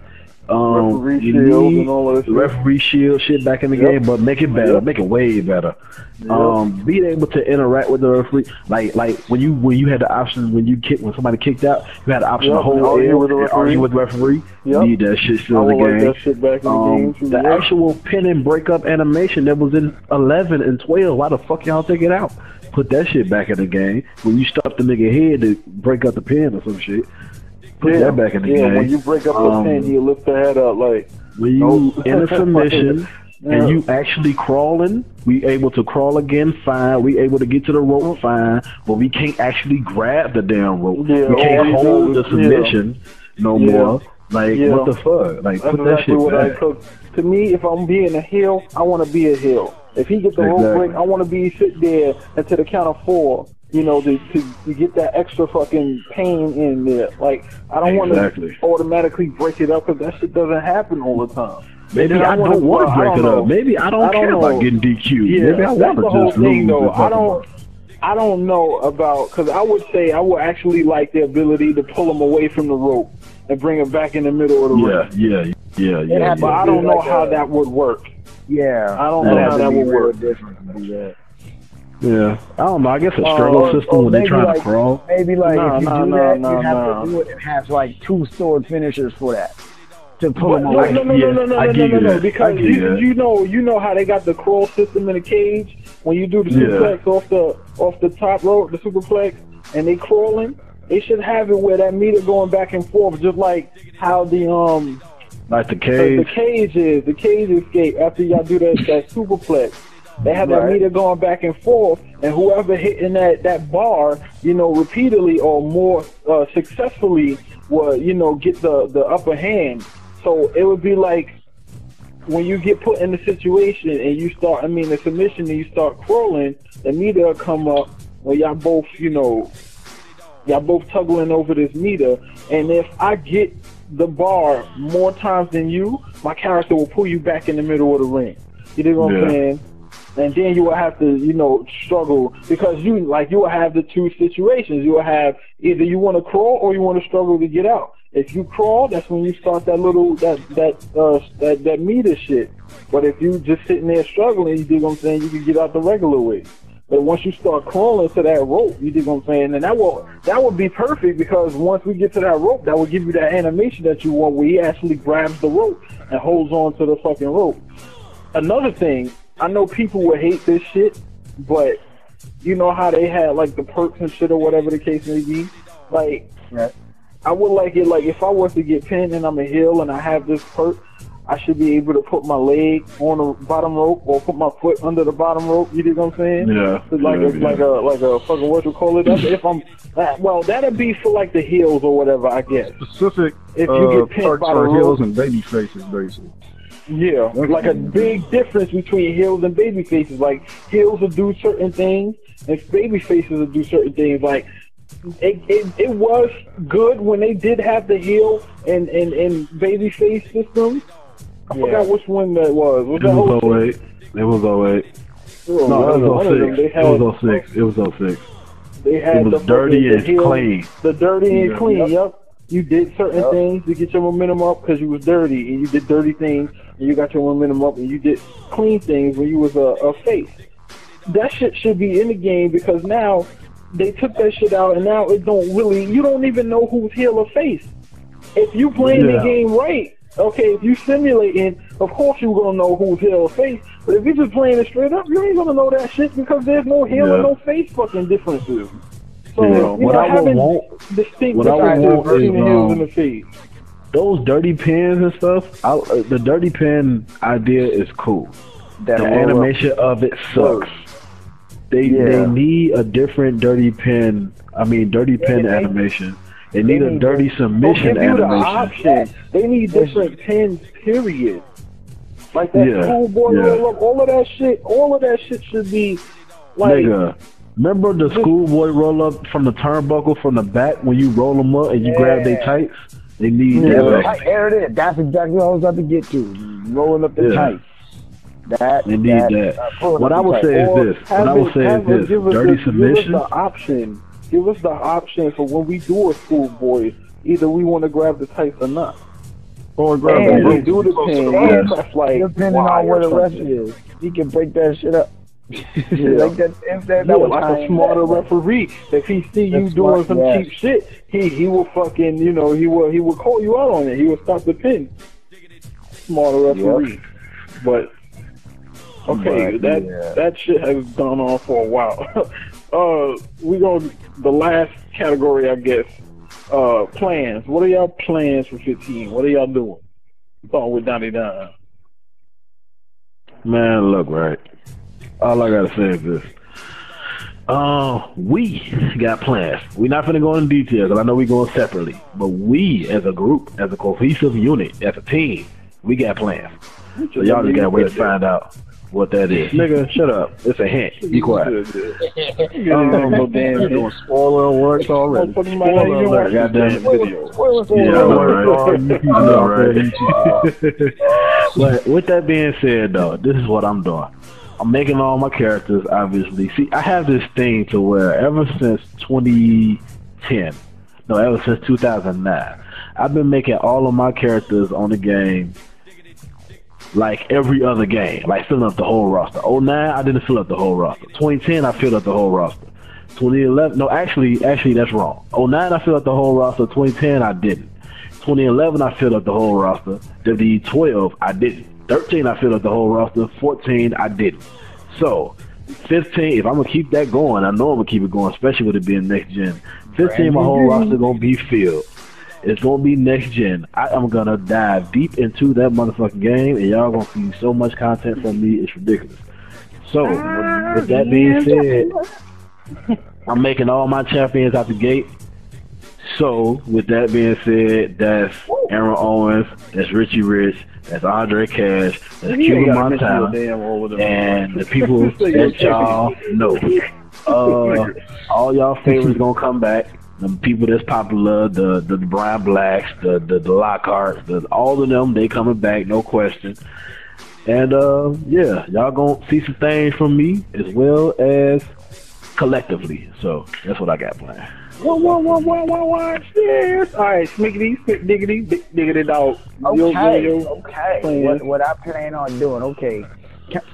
Referee shield and all of this. Referee shield shit back in the game, but make it better, make it way better. Being able to interact with the referee, like when you had the option when somebody kicked out, you had the option to hold argue with the referee. Need that shit still in the game. That shit back in the game. The actual pin and break up animation that was in 11 and 12. Why the fuck y'all take it out? Put that shit back in the game. When you stop the nigga head to break up the pin or some shit. Put that back in the game. When you break up the pin, you lift the head up like. When you in a submission and you actually crawling, we able to crawl again, fine. We able to get to the rope, fine. But we can't actually grab the damn rope. We can't hold the submission no more. Like, what the fuck? Like, that's put that shit back. To me, if I'm being a heel, I want to be a heel. If he gets the rope break, I want to be sit there until the count of 4. You know, to get that extra fucking pain in there. Like, I don't want to automatically break it up, because that shit doesn't happen all the time. Maybe I don't want to break it up. Maybe I don't care about getting DQ'd. Yeah, maybe I want to just lose. Though. I don't know about, because I would say I would actually like the ability to pull him away from the rope and bring him back in the middle of the ring. Yeah. But I don't know how that would work. Yeah. I don't know how that would work. Yeah, I don't know. I guess a struggle system when they're trying to crawl. Maybe like if you do that, you have to do it and have like 2 sword finishers for that to pull them away. No. Because you know how they got the crawl system in the cage when you do the suplex off the top rope, the superplex, and they crawling. They should have it where that meter going back and forth, just like how the like the cage. The cage escape after y'all do that superplex. They have that meter going back and forth, and whoever hitting that bar, you know, repeatedly or more successfully will, you know, get the upper hand. So it would be like when you get put in the situation and you start, the submission, and you start crawling, the meter will come up where y'all both tuggling over this meter, and if I get the bar more times than you, my character will pull you back in the middle of the ring. You know what I'm saying? And then you will have to, you know, struggle, because you will have the 2 situations. You will have either you want to crawl or you want to struggle to get out. If you crawl, that's when you start that meter shit. But if you just sitting there struggling, you dig what I'm saying, you can get out the regular way. But once you start crawling to that rope, you dig what I'm saying, and that would be perfect, because once we get to that rope, that will give you that animation that you want, where he actually grabs the rope and holds on to the fucking rope. Another thing, I know people would hate this shit, but you know how they had like the perks and shit or whatever the case may be? Like, right. I would like it, like if I was to get pinned and I'm a heel and I have this perk, I should be able to put my leg on the bottom rope or put my foot under the bottom rope. You dig what I'm saying? Yeah. Like a fucking, what you call it? If I'm, well, that'd be for like the heels or whatever, I guess. Specific if you get pinned by the rope, heels and baby faces, basically. Yeah, like a big difference between heels and baby faces. Like heels will do certain things, and baby faces will do certain things. Like it was good when they did have the heel and baby face system. I forgot which one that was. It was 08. It was 08. No, it was 06. It was 06. It was 06. They had it was dirty and clean. The dirty and clean, yep. You did certain things to get your momentum up because you was dirty, and you did dirty things, and you got your momentum up, and you did clean things when you was a face. That shit should be in the game, because now they took that shit out, and now it don't really, you don't even know who's heel or face. If you playing the game right, okay, if you simulating, of course you're going to know who's heel or face, but if you're just playing it straight up, you ain't going to know that shit, because there's no heel or no face fucking differences. So, what I would want between the heels and the face. Those dirty pins and stuff, the dirty pin idea is cool. The animation of it sucks. They need a different dirty pin animation. They need a dirty submission animation. They need different pins, period. Like that schoolboy roll up, all of that shit should be like... Nigga, remember the schoolboy roll up from the turnbuckle from the back when you roll them up and you grab their tights? They need that. There it is. That's exactly what I was about to get to. Rolling up the tights. They need that. What I would say is this. Dirty submission. Give us the option for when we do a schoolboy. Either we want to grab the tights or not. Or grab the do the pin. Like, depending on where the ref is, he can break that shit up. Like that like a smarter referee. If he see you doing some cheap shit, he will fucking, he will call you out on it. He will stop the pin. Smarter referee. But okay, that shit has gone on for a while. We go the last category, I guess. Plans. What are y'all plans for 15? What are y'all doing? Starting with Donnie Don. Man, look, right. All I gotta say is this. We got plans. We're not gonna go into detail because I know we're going separately. But we, as a group, as a cohesive unit, as a team, we got plans. So y'all just gotta wait to find out what that is. Nigga, shut up. It's a hint. Be quiet. No damn, you're doing spoiler alerts already. Spoiler alert, goddamn video. I know, right? But with that being said, though, this is what I'm doing. I'm making all my characters, obviously. See, I have this thing to where ever since 2009, I've been making all of my characters on the game like every other game, like filling up the whole roster. 09, I didn't fill up the whole roster. 2010, I filled up the whole roster. 2011, no, actually, that's wrong. 09, I filled up the whole roster. 2010, I didn't. 2011, I filled up the whole roster. WWE 12, I didn't. 13, I filled up the whole roster. 14, I didn't. So, 15, if I'm going to keep that going, I know I'm going to keep it going, especially with it being next gen. 15, my whole roster going to be filled. It's going to be next gen. I am going to dive deep into that motherfucking game, and y'all going to see so much content from me, it's ridiculous. So, with that being said, I'm making all my champions out the gate. So, with that being said, that's Aaron Owens, that's Richie Rich, that's Andre Cash, that's Cuba Montana, and the people that y'all know. All y'all favorites gonna come back. The people that's popular, the Brian Blacks, the Lockharts, all of them, they coming back, no question. And y'all gonna see some things from me as well as collectively. So that's what I got planned. Watch this. All right, smiggity, diggity dog. Okay. What I plan on doing? Okay,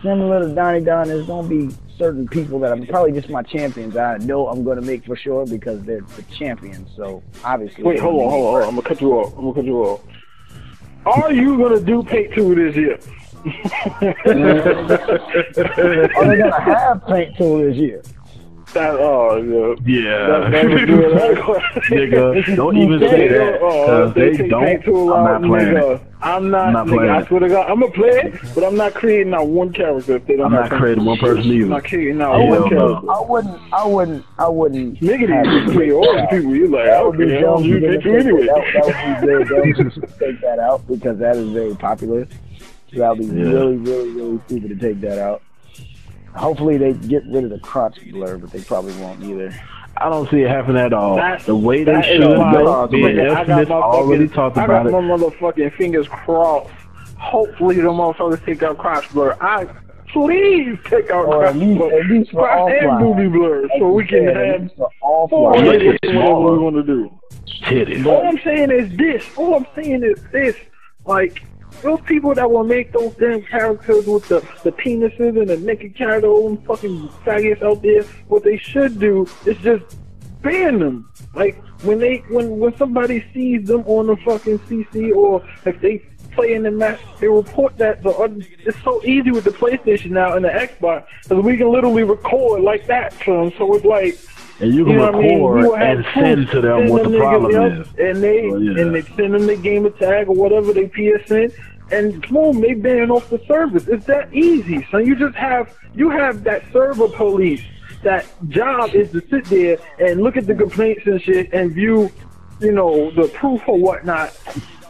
similar to Donnie Don, there's gonna be certain people that are probably just my champions. I know I'm gonna make for sure because they're the champions. So obviously. Wait, hold on. I'm gonna cut you off. Are you gonna do Paint 2 this year? Are they gonna have Paint 2 this year? Yeah. Nigga, don't even say that. They don't. I'm not playing. I'm not playing. I swear to God, I'm gonna play it, but I'm not creating not one character. If they don't I'm not creating one person either. I'm not creating not one character. I wouldn't. Nigga, you create all these people. You're like, okay, you Paint 2 anyway. That would be very dumb to take that out because that is very popular. So that would be really stupid to take that out. Hopefully they get rid of the crotch blur, but they probably won't either. I don't see it happening at all. The way they should go, me and Estimus already talked about it. I got my motherfucking fingers crossed. Hopefully the motherfuckers take out crotch blur. Please take out crotch blur. At least for crotch and booby blur, so we can have whatever we want to do. All I'm saying is this. Like, those people that will make those damn characters with the penises and the naked character, all them fucking faggots out there, what they should do is just ban them. Like, when somebody sees them on the fucking CC, or if they play in the match, they report that. It's so easy with the PlayStation now and the Xbox, because we can literally record like that to them. So it's like, and you can record and send to them what the problem is. And they send them the gamer tag or whatever they PSN, and boom, they ban off the service. It's that easy. So you have that server police. That job is to sit there and look at the complaints and shit and view, the proof or whatnot.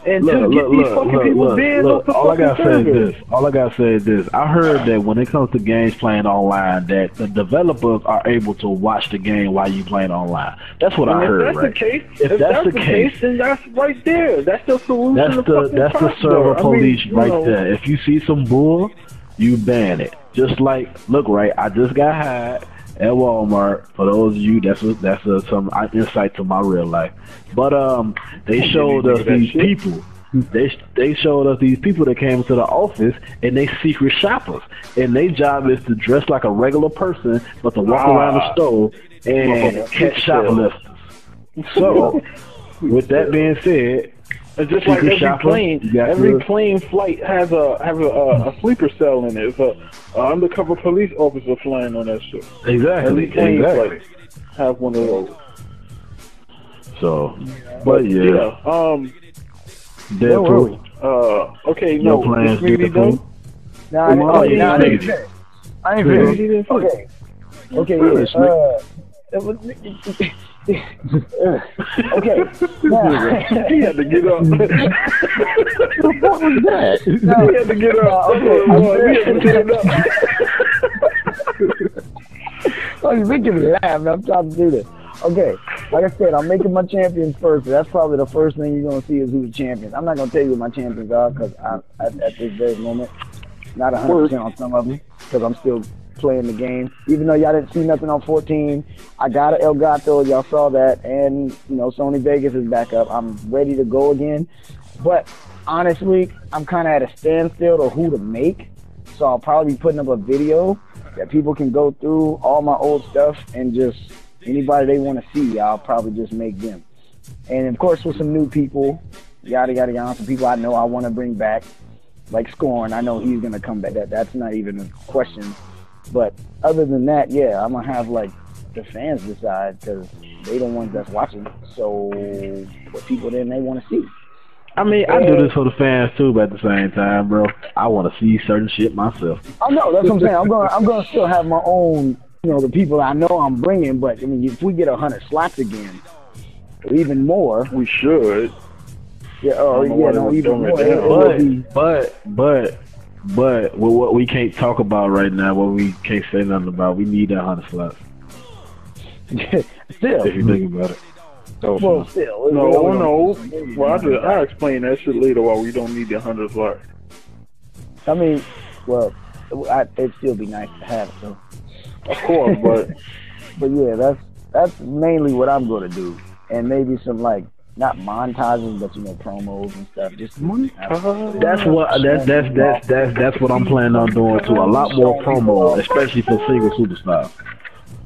And just get these fucking people banned off the fucking service. All I gotta say is this. I heard that when it comes to games playing online, that the developers are able to watch the game while you playing online. That's what I heard, right? If that's the case, then that's right there. That's the solution. That's the server police right there. If you see some bull, you ban it. Just like, look, right, I just got hired at Walmart. For those of you, that's some insight to my real life. But they showed us these people. They showed us these people that came to the office, and they secret shoppers, and their job is to dress like a regular person, but to walk around the store and catch shoplifters. So, with that being said, it's just like every plane flight has a sleeper cell in it. It's a undercover police officer flying on that shit. Exactly. Every plane flight have one of those. So, but yeah. Deadpool. Okay, no plans. Deadpool. I ain't finished. Okay, yeah. Okay. He had to get up. What was that? No. He had to get up. We had to get up. Oh, you're making me laugh, man. I'm trying to do this. Okay, like I said, I'm making my champions first. That's probably the first thing you're going to see is who's the champions. I'm not going to tell you who my champions are because at this very moment, not 100% on some of them because I'm still playing the game. Even though y'all didn't see nothing on 14, I got an El Gato. Y'all saw that. And, Sony Vegas is back up. I'm ready to go again. But honestly, I'm kind of at a standstill to who to make. So I'll probably be putting up a video that people can go through all my old stuff and just anybody they want to see, I'll probably just make them. And of course with some new people, yada yada yada, some people I know I want to bring back, like Scorn. I know he's gonna come back. That's not even a question. But other than that, yeah, I'm gonna have like the fans decide because they the ones that's watching. So what people then they want to see. I mean, I do this for the fans too, but at the same time, bro, I want to see certain shit myself. I know, that's what I'm saying. I'm gonna still have my own, the people I know I'm bringing. But I mean, if we get 100 slots again, or even more, we should. Yeah, even more. But with what we can't talk about right now, what we can't say nothing about, we need that 100 slots. Still, if you think about it. Well, still. No. Well, I'll explain that shit later why we don't need the 100 slots. I mean, well, it'd still be nice to have it, though. Of course, but yeah, That's mainly what I'm going to do, and maybe some like not montages, but promos and stuff. Just that's what I'm planning on doing too. A lot more promos, especially for single superstars.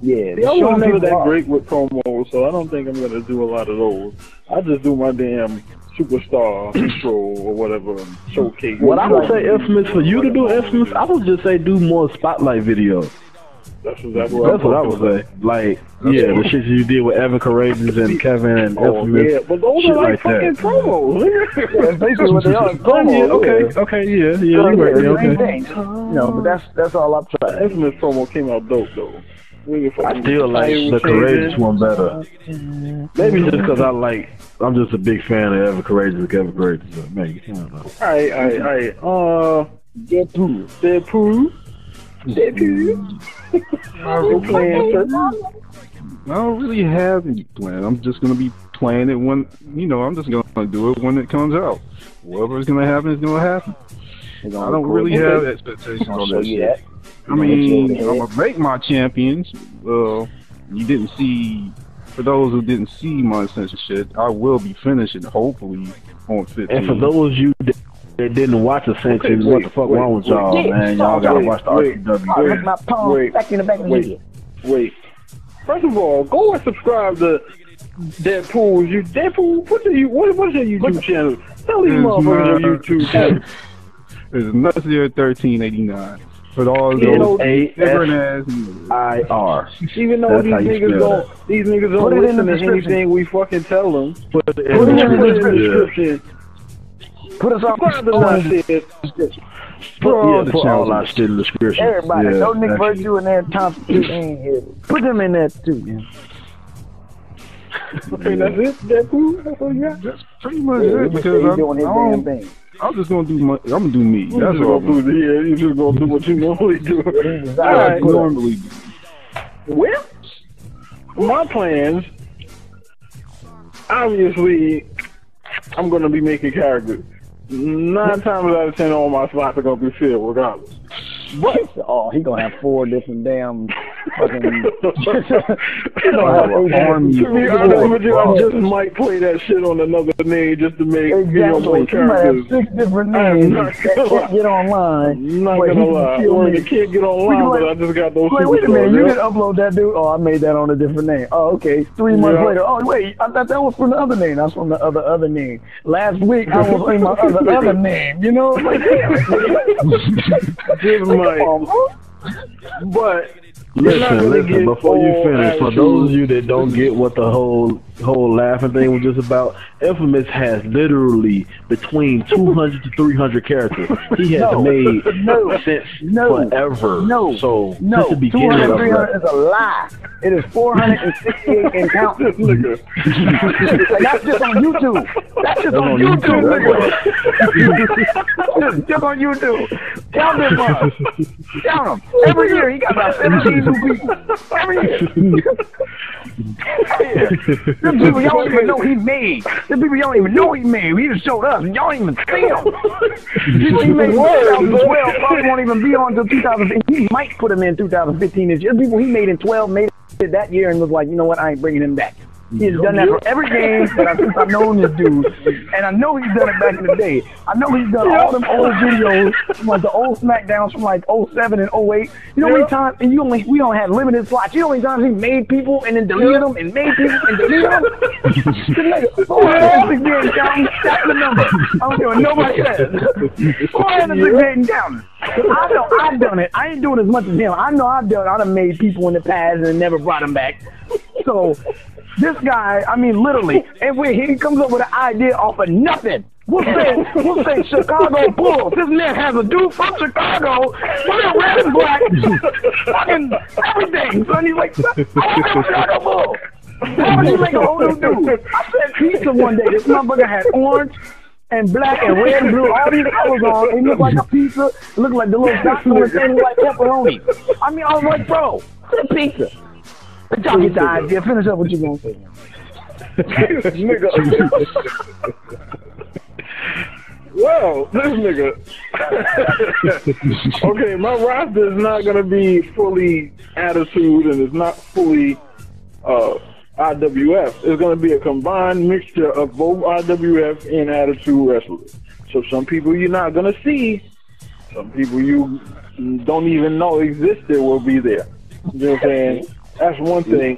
Yeah, I was never that great with promos, so I don't think I'm gonna do a lot of those. I just do my damn superstar intro or whatever showcase. What I would say, Infamous, for you to do Infamous, I would just say do more spotlight videos. That's exactly what I would say. Like, yeah, the shit you did with Evan Courageous and Kevin and Infamous. Yeah, but those are like fucking promos. Yeah, basically what they are. Promos. Okay, yeah, you're right. Okay. No, but that's all I'm trying. Infamous promo came out dope though. I still like the Courageous one better. Maybe just because I'm just a big fan of Evan Courageous and Kevin Courageous. So, man, you can't know. Alright. Deadpool. I don't really have any plan. I'm just gonna be playing it when I'm just gonna do it when it comes out. Whatever's gonna happen is gonna happen. I don't really have expectations on that shit. I mean, I'm gonna break my champions. You didn't see. For those who didn't see my Ascension shit, I will be finishing hopefully on 15. And for those you that didn't watch Ascension, what the fuck wrong with y'all, man? Y'all gotta watch the RTW. Wait. First of all, go and subscribe to Deadpool. Deadpool, what's your YouTube channel? Tell these motherfuckers your YouTube channel. It's Nutsier 1389. For all those ASIR. Even though these niggas don't listen to anything we fucking tell them. Put it in the description. Put us on Put all our shit in the description. Everybody, no Nick Virtue in there, Thompson ain't here. Put them in there too, man. Okay, that's it, Deadpool? That's all you got? That's pretty much it, because I'm just gonna do I'm gonna do me. That's all. You just gonna do what you normally do. Alright, normally do. Well, my plans, obviously, I'm gonna be making characters. 9 times out of 10, all my slots are gonna be filled regardless. What? Oh, he gonna have 4 different damn fucking. To be honest with you, I just might play that shit on another name just to make more characters. You might have 6 different names that can't get online. I'm not gonna lie. Or they can't get online, but I just got those. Wait a minute, you didn't upload that dude? Oh, I made that on a different name. Oh, okay. 3 months later. Oh, wait, I thought that was from the other name. That's from the other name. Last week I was in my other name. You know, like damn it. But listen, before you finish, for those of you that don't get what the whole laughing thing was just about, Infamous has literally between 200 to 300 characters he has made since forever. So since the beginning 200, 300 is a lie. It is 468 and counting. And that's just on YouTube. That's just on YouTube. Just on YouTube. Count them up. Count them. Every year he got about 17 new people. Every year. Them people y'all don't even know he made. Them people y'all don't even know he made. He just showed us and y'all don't even see him. He made 2012. Probably won't even be on until 2015. He might put him in 2015 this year. The people he made in 12 made it that year and was like, you know what, I ain't bringing him back. He's done that for every game since I've known this dude, and I know he's done it back in the day. I know he's done all them old videos, like the old SmackDowns from like 07 and 08. You know how many times, and we don't have limited slots. You know how many times he made people and then deleted them and made people and deleted them? 468 counting, that's the number. I don't care what nobody says. 468 and counting. I know I've done it. I ain't doing as much as him. I know I've done made people in the past and never brought them back. So this guy, I mean, literally, he comes up with an idea off of nothing. We'll say Chicago Bulls. This man has a dude from Chicago, fucking red and black, fucking everything. So he's like, Chicago Bulls. Why would you make a whole new dude? I said pizza one day. This motherfucker had orange and black and red and blue, all these colors on. It looked like a pizza. It looked like the little dots on the thing like pepperoni. I mean, I was like, bro, it's a pizza. But y'all get the idea. Finish up what you gonna say. Nigga. Well, this nigga. Okay, my roster is not gonna be fully attitude and it's not fully IWF. It's going to be a combined mixture of both IWF and Attitude Wrestlers. So some people you're not going to see, some people you don't even know existed will be there. You know what I'm saying? That's one thing.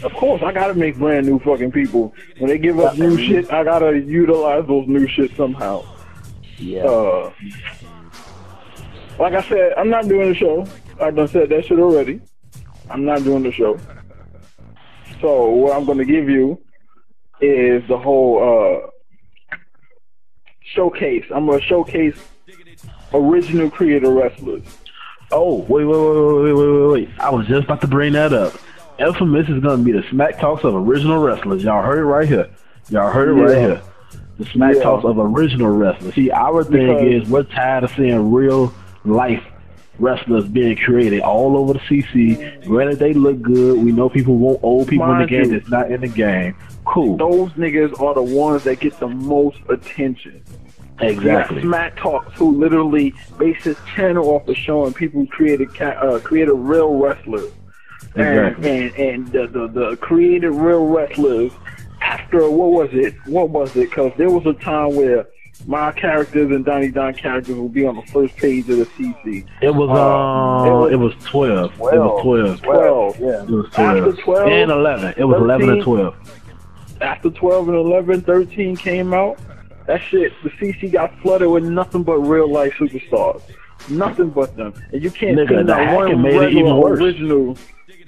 Of course, I gotta make brand new fucking people. When they give us new shit, I gotta utilize those new shit somehow. Yeah. Like I said, I'm not doing the show. I done said that shit already. I'm not doing the show. So what I'm gonna give you is the whole showcase. I'm gonna showcase original creator wrestlers. Oh, wait. I was just about to bring that up. Infamous is going to be the Smack Talks of original wrestlers. Y'all heard it right here. The Smack Talks of original wrestlers. See, our thing is we're tired of seeing real life wrestlers being created all over the CC. Whether they look good, we know people want old people in the game that's not in the game. Cool. Those niggas are the ones that get the most attention. Exactly. Smack Talks, who literally base his channel off of showing people created real wrestlers. Exactly. And the created real wrestlers after what was it? Because there was a time where my characters and Donnie Don characters would be on the first page of the CC. It was 12. It was 12. 12. Yeah. It was 12. After 12 and 11. It was 13, 11 and 12. After 12 and 11, 13 came out. That shit, the CC got flooded with nothing but real life superstars. Nothing but them. And you can't see not one original.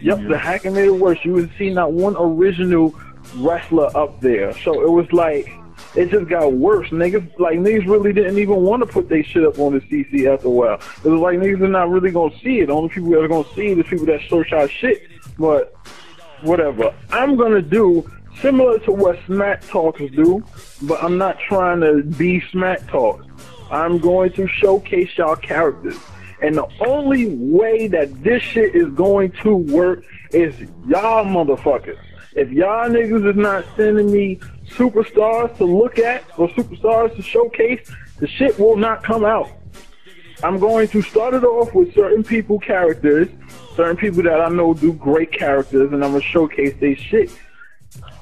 Yep, the hacking made it worse. You would see not one original wrestler up there. So it was like, it just got worse. Niggas really didn't even want to put their shit up on the CC after a while. It was like niggas are not really going to see it. The only people that are going to see it is people that search out shit. But whatever. I'm going to do similar to what Smack Talks do, but I'm not trying to be Smack Talks. I'm going to showcase y'all characters. And the only way that this shit is going to work is y'all motherfuckers. If y'all niggas is not sending me superstars to look at or superstars to showcase, the shit will not come out. I'm going to start it off with certain people characters, certain people that I know do great characters, and I'm going to showcase their shit.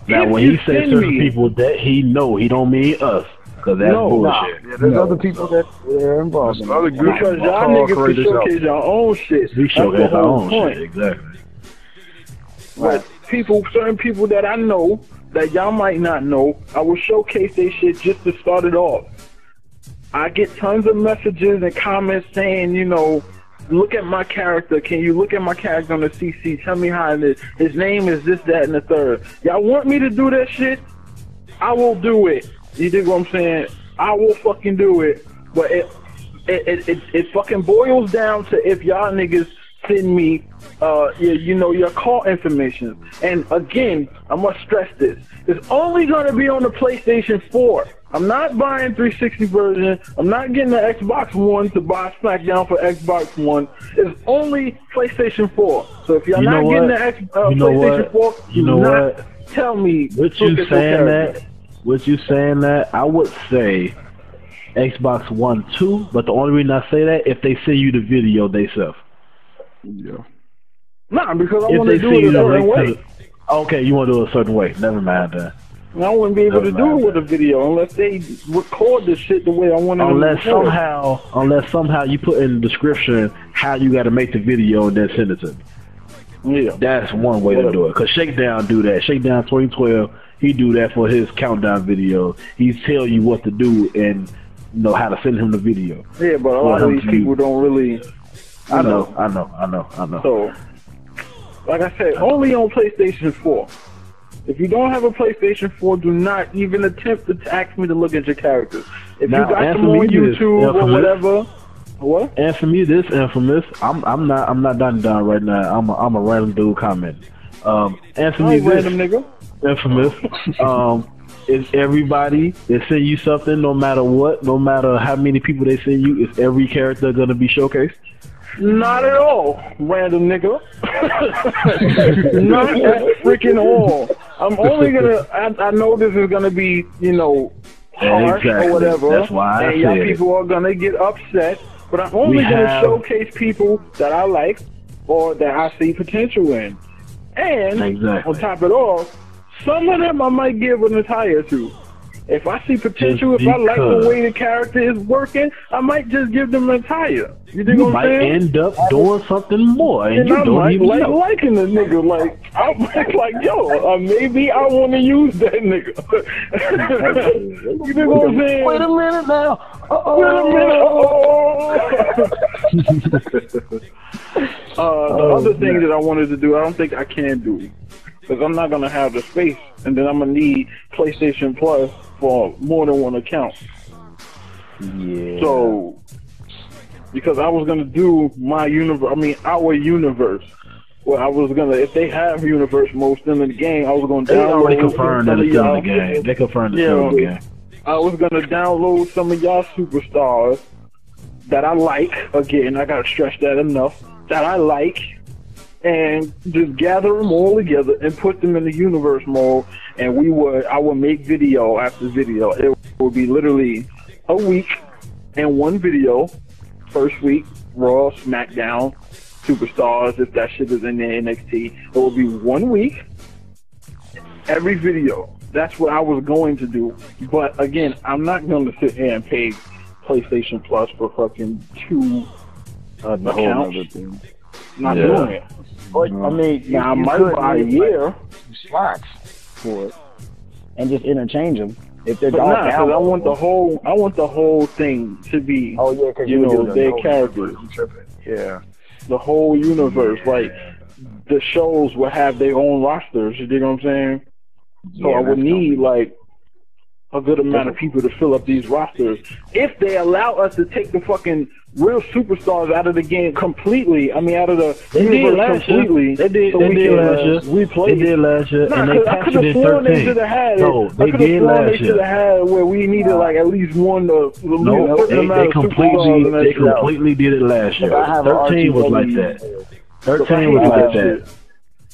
Now, when he says certain people that he know, he don't mean us. Because that's bullshit. Yeah, there's other people that are involved. Because y'all niggas can showcase your own shit. We showcase our own shit, exactly. But certain people that I know, that y'all might not know, I will showcase their shit just to start it off. I get tons of messages and comments saying, you know, look at my character. Can you look at my character on the CC? Tell me how it is. His name is this, that, and the third. Y'all want me to do that shit? I will do it. You dig what I'm saying? I will fucking do it. But it fucking boils down to if y'all niggas send me, your call information. And again, I must stress this. It's only going to be on the PlayStation 4. I'm not buying 360 version. I'm not getting the Xbox One to buy SmackDown for Xbox One. It's only PlayStation 4. So if y'all not getting the PlayStation 4, you know what? Tell me. With you saying that, I would say Xbox One 2, but the only reason I say that, if they send you the video themselves. Yeah. Nah, because I want to do it a certain way. Okay, you want to do it a certain way. Never mind that. I wouldn't be able to do it with a video unless they record the shit the way I want it to record. Unless somehow you put in the description how you got to make the video and then send it to me. Yeah. That's one way to do it. Because Shakedown do that. Shakedown 2012, he do that for his countdown video. He tell you what to do and how to send him the video. Yeah, but a lot of these people don't really... I know. So, like I said, only on PlayStation 4. If you don't have a PlayStation 4, do not even attempt to ask me to look at your characters. If you got them on YouTube or whatever, what? And for me, this Infamous, I'm not done right now. I'm a random dude commenting. And for me, this random nigga. Infamous, is everybody that send you something, no matter what, no matter how many people they send you, is every character gonna be showcased? Not at all, random nigga. Not at freaking all. I'm only gonna. I know this is gonna be, harsh or whatever. That's why I and y'all people are gonna get upset. But I'm only gonna showcase people that I like or that I see potential in. And exactly. on top of it all, some of them I might give an entire to. If I see potential, if I like the way the character is working, I might just give them an entire. You think what I'm saying? You might end up doing something more, and you I don't might even know. liking the nigga. Like, I might like, yo, maybe I want to use that nigga. You think what I'm saying? Wait a minute now. The other thing that I wanted to do, I don't think I can do. Because I'm not going to have the space, and then I'm going to need PlayStation Plus for more than one account. Yeah. So, because I was going to do our universe. Well, I was going to, if they have universe mode still in the game, I was going to download. They already confirmed that it's still in the game. They confirmed it's still in the game. I was going to download some of y'all superstars that I like. Again, I got to stress that enough. That I like. And just gather them all together and put them in the universe mode, and I would make video after video. It would be literally a week and one video. First week, Raw, SmackDown, Superstars, if that shit is in there, NXT. It would be 1 week, every video. That's what I was going to do. But again, I'm not going to sit here and pay PlayStation Plus for fucking 2 accounts. Not doing it. But, I mean, I might buy a year slots for it and just interchange them if they're all down. I want the whole thing to be. Oh yeah, because their characters. Yeah, the whole universe. Like the shows will have their own rosters. You dig what I'm saying? So I would need like a good amount of people to fill up these rosters. If they allow us to take the fucking real superstars out of the game completely, I mean, out of the universe completely. They did last year. They did last year, and they patched it in 13. They should have had no, they did last year. They should have had where we needed like at least one. No, they completely did it last year. 13 was like that. 13 was like that,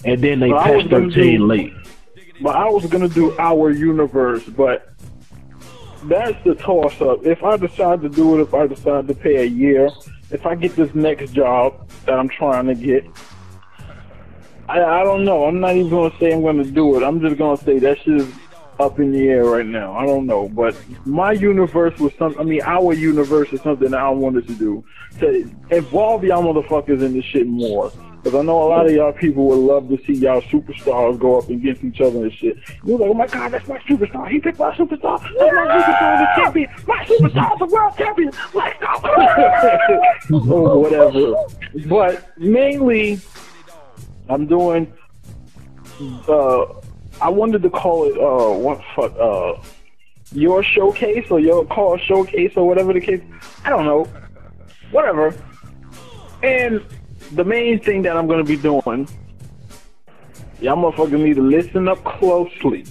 and then they patched 13 late. But I was gonna do our universe, but that's the toss-up. If I decide to do it, if I decide to pay a year, if I get this next job that I'm trying to get, I don't know. I'm not even going to say I'm going to do it. I'm just going to say that shit is up in the air right now. I don't know. But my universe was our universe is something that I wanted to do. To involve y'all motherfuckers in this shit more. Because I know a lot of y'all people would love to see y'all superstars go up against each other and shit. You're like, oh my God, that's my superstar. He picked my superstar. That's my superstar, the champion. My superstar, the world champion. Let's go. Or whatever. But mainly, I'm doing, I wanted to call it, your showcase or your call showcase or whatever the case. I don't know. Whatever. And the main thing that I'm going to be doing, y'all motherfuckers need to listen up closely.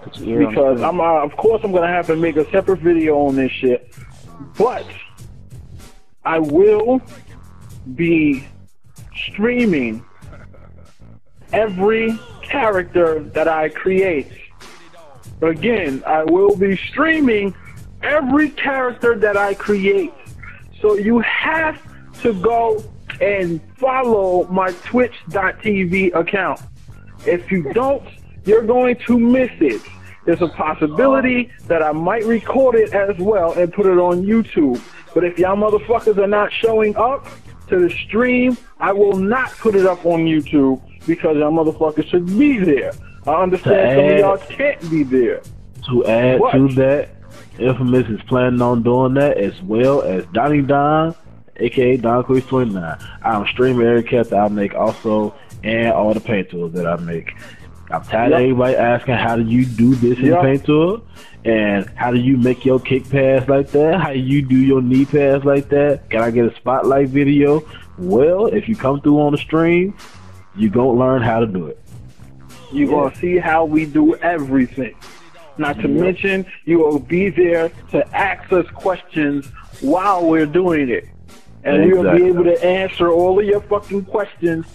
Because of course I'm going to have to make a separate video on this shit. But I will be streaming every character that I create. Again, I will be streaming every character that I create. So you have to go and follow my twitch.tv account. If you don't, you're going to miss it. There's a possibility that I might record it as well and put it on YouTube. But if y'all motherfuckers are not showing up to the stream, I will not put it up on YouTube because y'all motherfuckers should be there. I understand some of y'all can't be there. To add to that, Infamous is planning on doing that as well as Donnie Don, aka Don Quiz 29. I'm streaming every character I make also, and all the paint tools that I make. I'm tired of everybody asking, how do you do this in paint tool? And how do you make your kick pass like that? How do you do your knee pass like that? Can I get a spotlight video? Well, if you come through on the stream, you're going to learn how to do it. You're going to see how we do everything. Not to mention, you will be there to ask us questions while we're doing it. And we'll be able to answer all of your fucking questions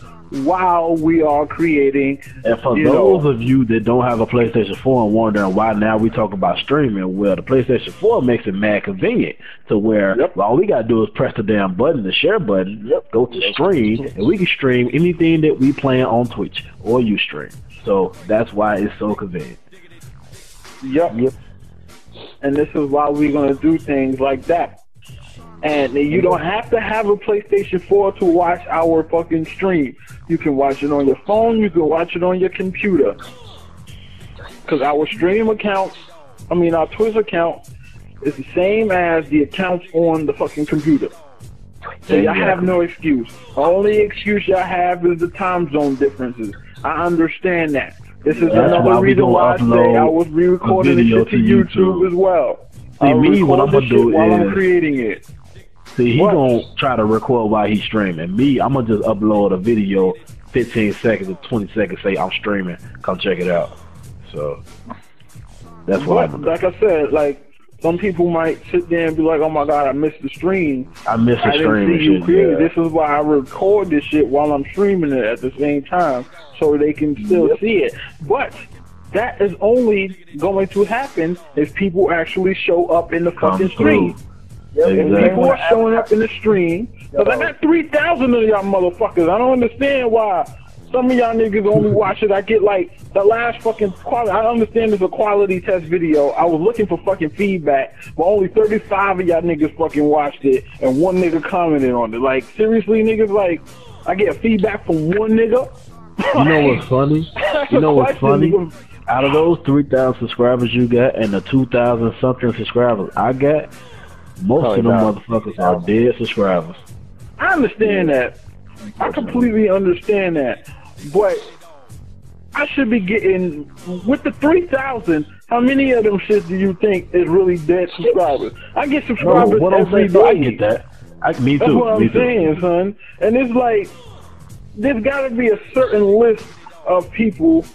while we are creating. And for those of you that don't have a PlayStation 4 and wondering why now we talk about streaming, well, the PlayStation 4 makes it mad convenient to where all we gotta do is press the damn button, the share button, go to stream, and we can stream anything that we playing on Twitch or Ustream. So that's why it's so convenient. Yep. And this is why we're gonna do things like that. And you don't have to have a PlayStation 4 to watch our fucking stream. You can watch it on your phone. You can watch it on your computer. Because our stream account, our Twitch account, is the same as the accounts on the fucking computer. So y'all have no excuse. The only excuse y'all have is the time zone differences. I understand that. This is another reason why I say I was re-recording this shit to YouTube as well. See, me, what I'm gonna do is while I'm creating it. See, he gonna try to record while he's streaming. Me, I'm gonna just upload a video, 15 seconds or 20 seconds, say I'm streaming, come check it out. So that's what I'm gonna do. Like I said, like some people might sit there and be like, "Oh my God, I missed the stream. I missed the stream." Didn't see you create. This is why I record this shit while I'm streaming it at the same time, so they can still see it. But that is only going to happen if people actually show up in the fucking stream. If people are showing up in the stream, because I got 3,000 of y'all motherfuckers. I don't understand why some of y'all niggas only watch it. I get like the last fucking quality. I understand it's a quality test video. I was looking for fucking feedback, but only 35 of y'all niggas fucking watched it, and one nigga commented on it. Like, seriously, niggas, like, I get feedback from one nigga? You know what's funny? You know what's funny? Out of those 3,000 subscribers you got and the 2,000 something subscribers I got, most of them motherfuckers are dead subscribers. I understand that. I completely understand that. But I should be getting, with the 3,000, how many of them shit do you think is really dead subscribers? I get subscribers every day. I get that. Me too. That's what I'm saying, son. And it's like, there's got to be a certain list of people,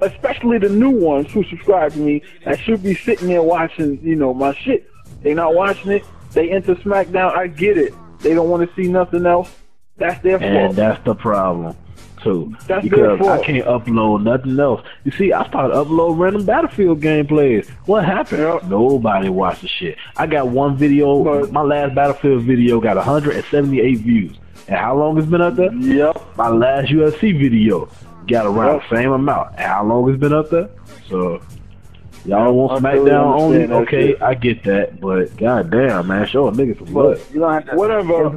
especially the new ones who subscribe to me, that should be sitting there watching, my shit. They not watching it. They enter SmackDown. I get it. They don't want to see nothing else. That's their fault. And that's the problem, too. That's because I can't upload nothing else. You see, I started uploading random Battlefield gameplays. What happened? Nobody watched the shit. I got one video. My last Battlefield video got 178 views. And how long it's been up there? Yep. My last UFC video got around the same amount. And how long it's been up there? So y'all want SmackDown only? Okay, I get that, but goddamn, man, show a nigga some blood. Whatever.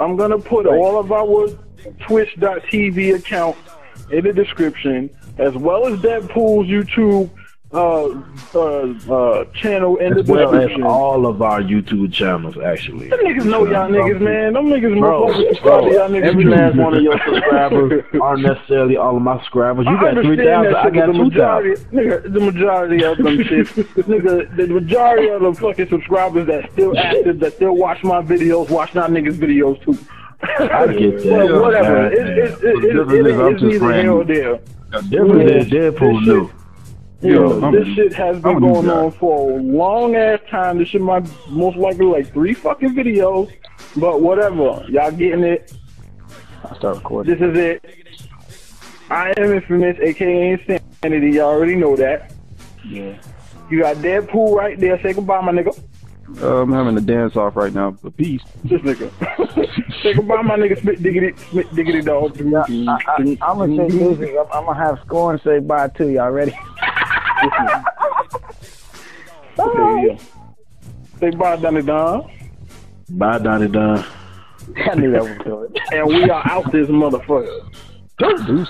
I'm gonna put all of our Twitch.tv accounts in the description, as well as Deadpool's YouTube channel in the description. As all of our YouTube channels, actually. Them niggas know y'all niggas, man. Them niggas know y'all niggas. Every last one of your subscribers aren't necessarily all of my subscribers. You got 3,000, I got 2,000. Nigga, the majority of them shit. Nigga, the majority of the fucking subscribers that still active, that still watch my videos, watch y'all niggas videos too. I get that. Whatever. It's neither here or there. Deadpool knew. This shit has been going on for a long ass time. This shit might most likely like 3 fucking videos, but whatever. Y'all getting it? I'll start recording. This is it. I am Infamous, aka Insanity. Y'all already know that. Yeah. You got Deadpool right there. Say goodbye, my nigga. I'm having a dance off right now, but peace. This nigga. Say goodbye, my nigga. Smith Diggity dog. I'm gonna say music. I'm gonna have Score and say bye too. Y'all ready? Okay, say bye, Donnie Don. Bye, Donnie Don. I knew that was good. And we are out this motherfucker. Deuces.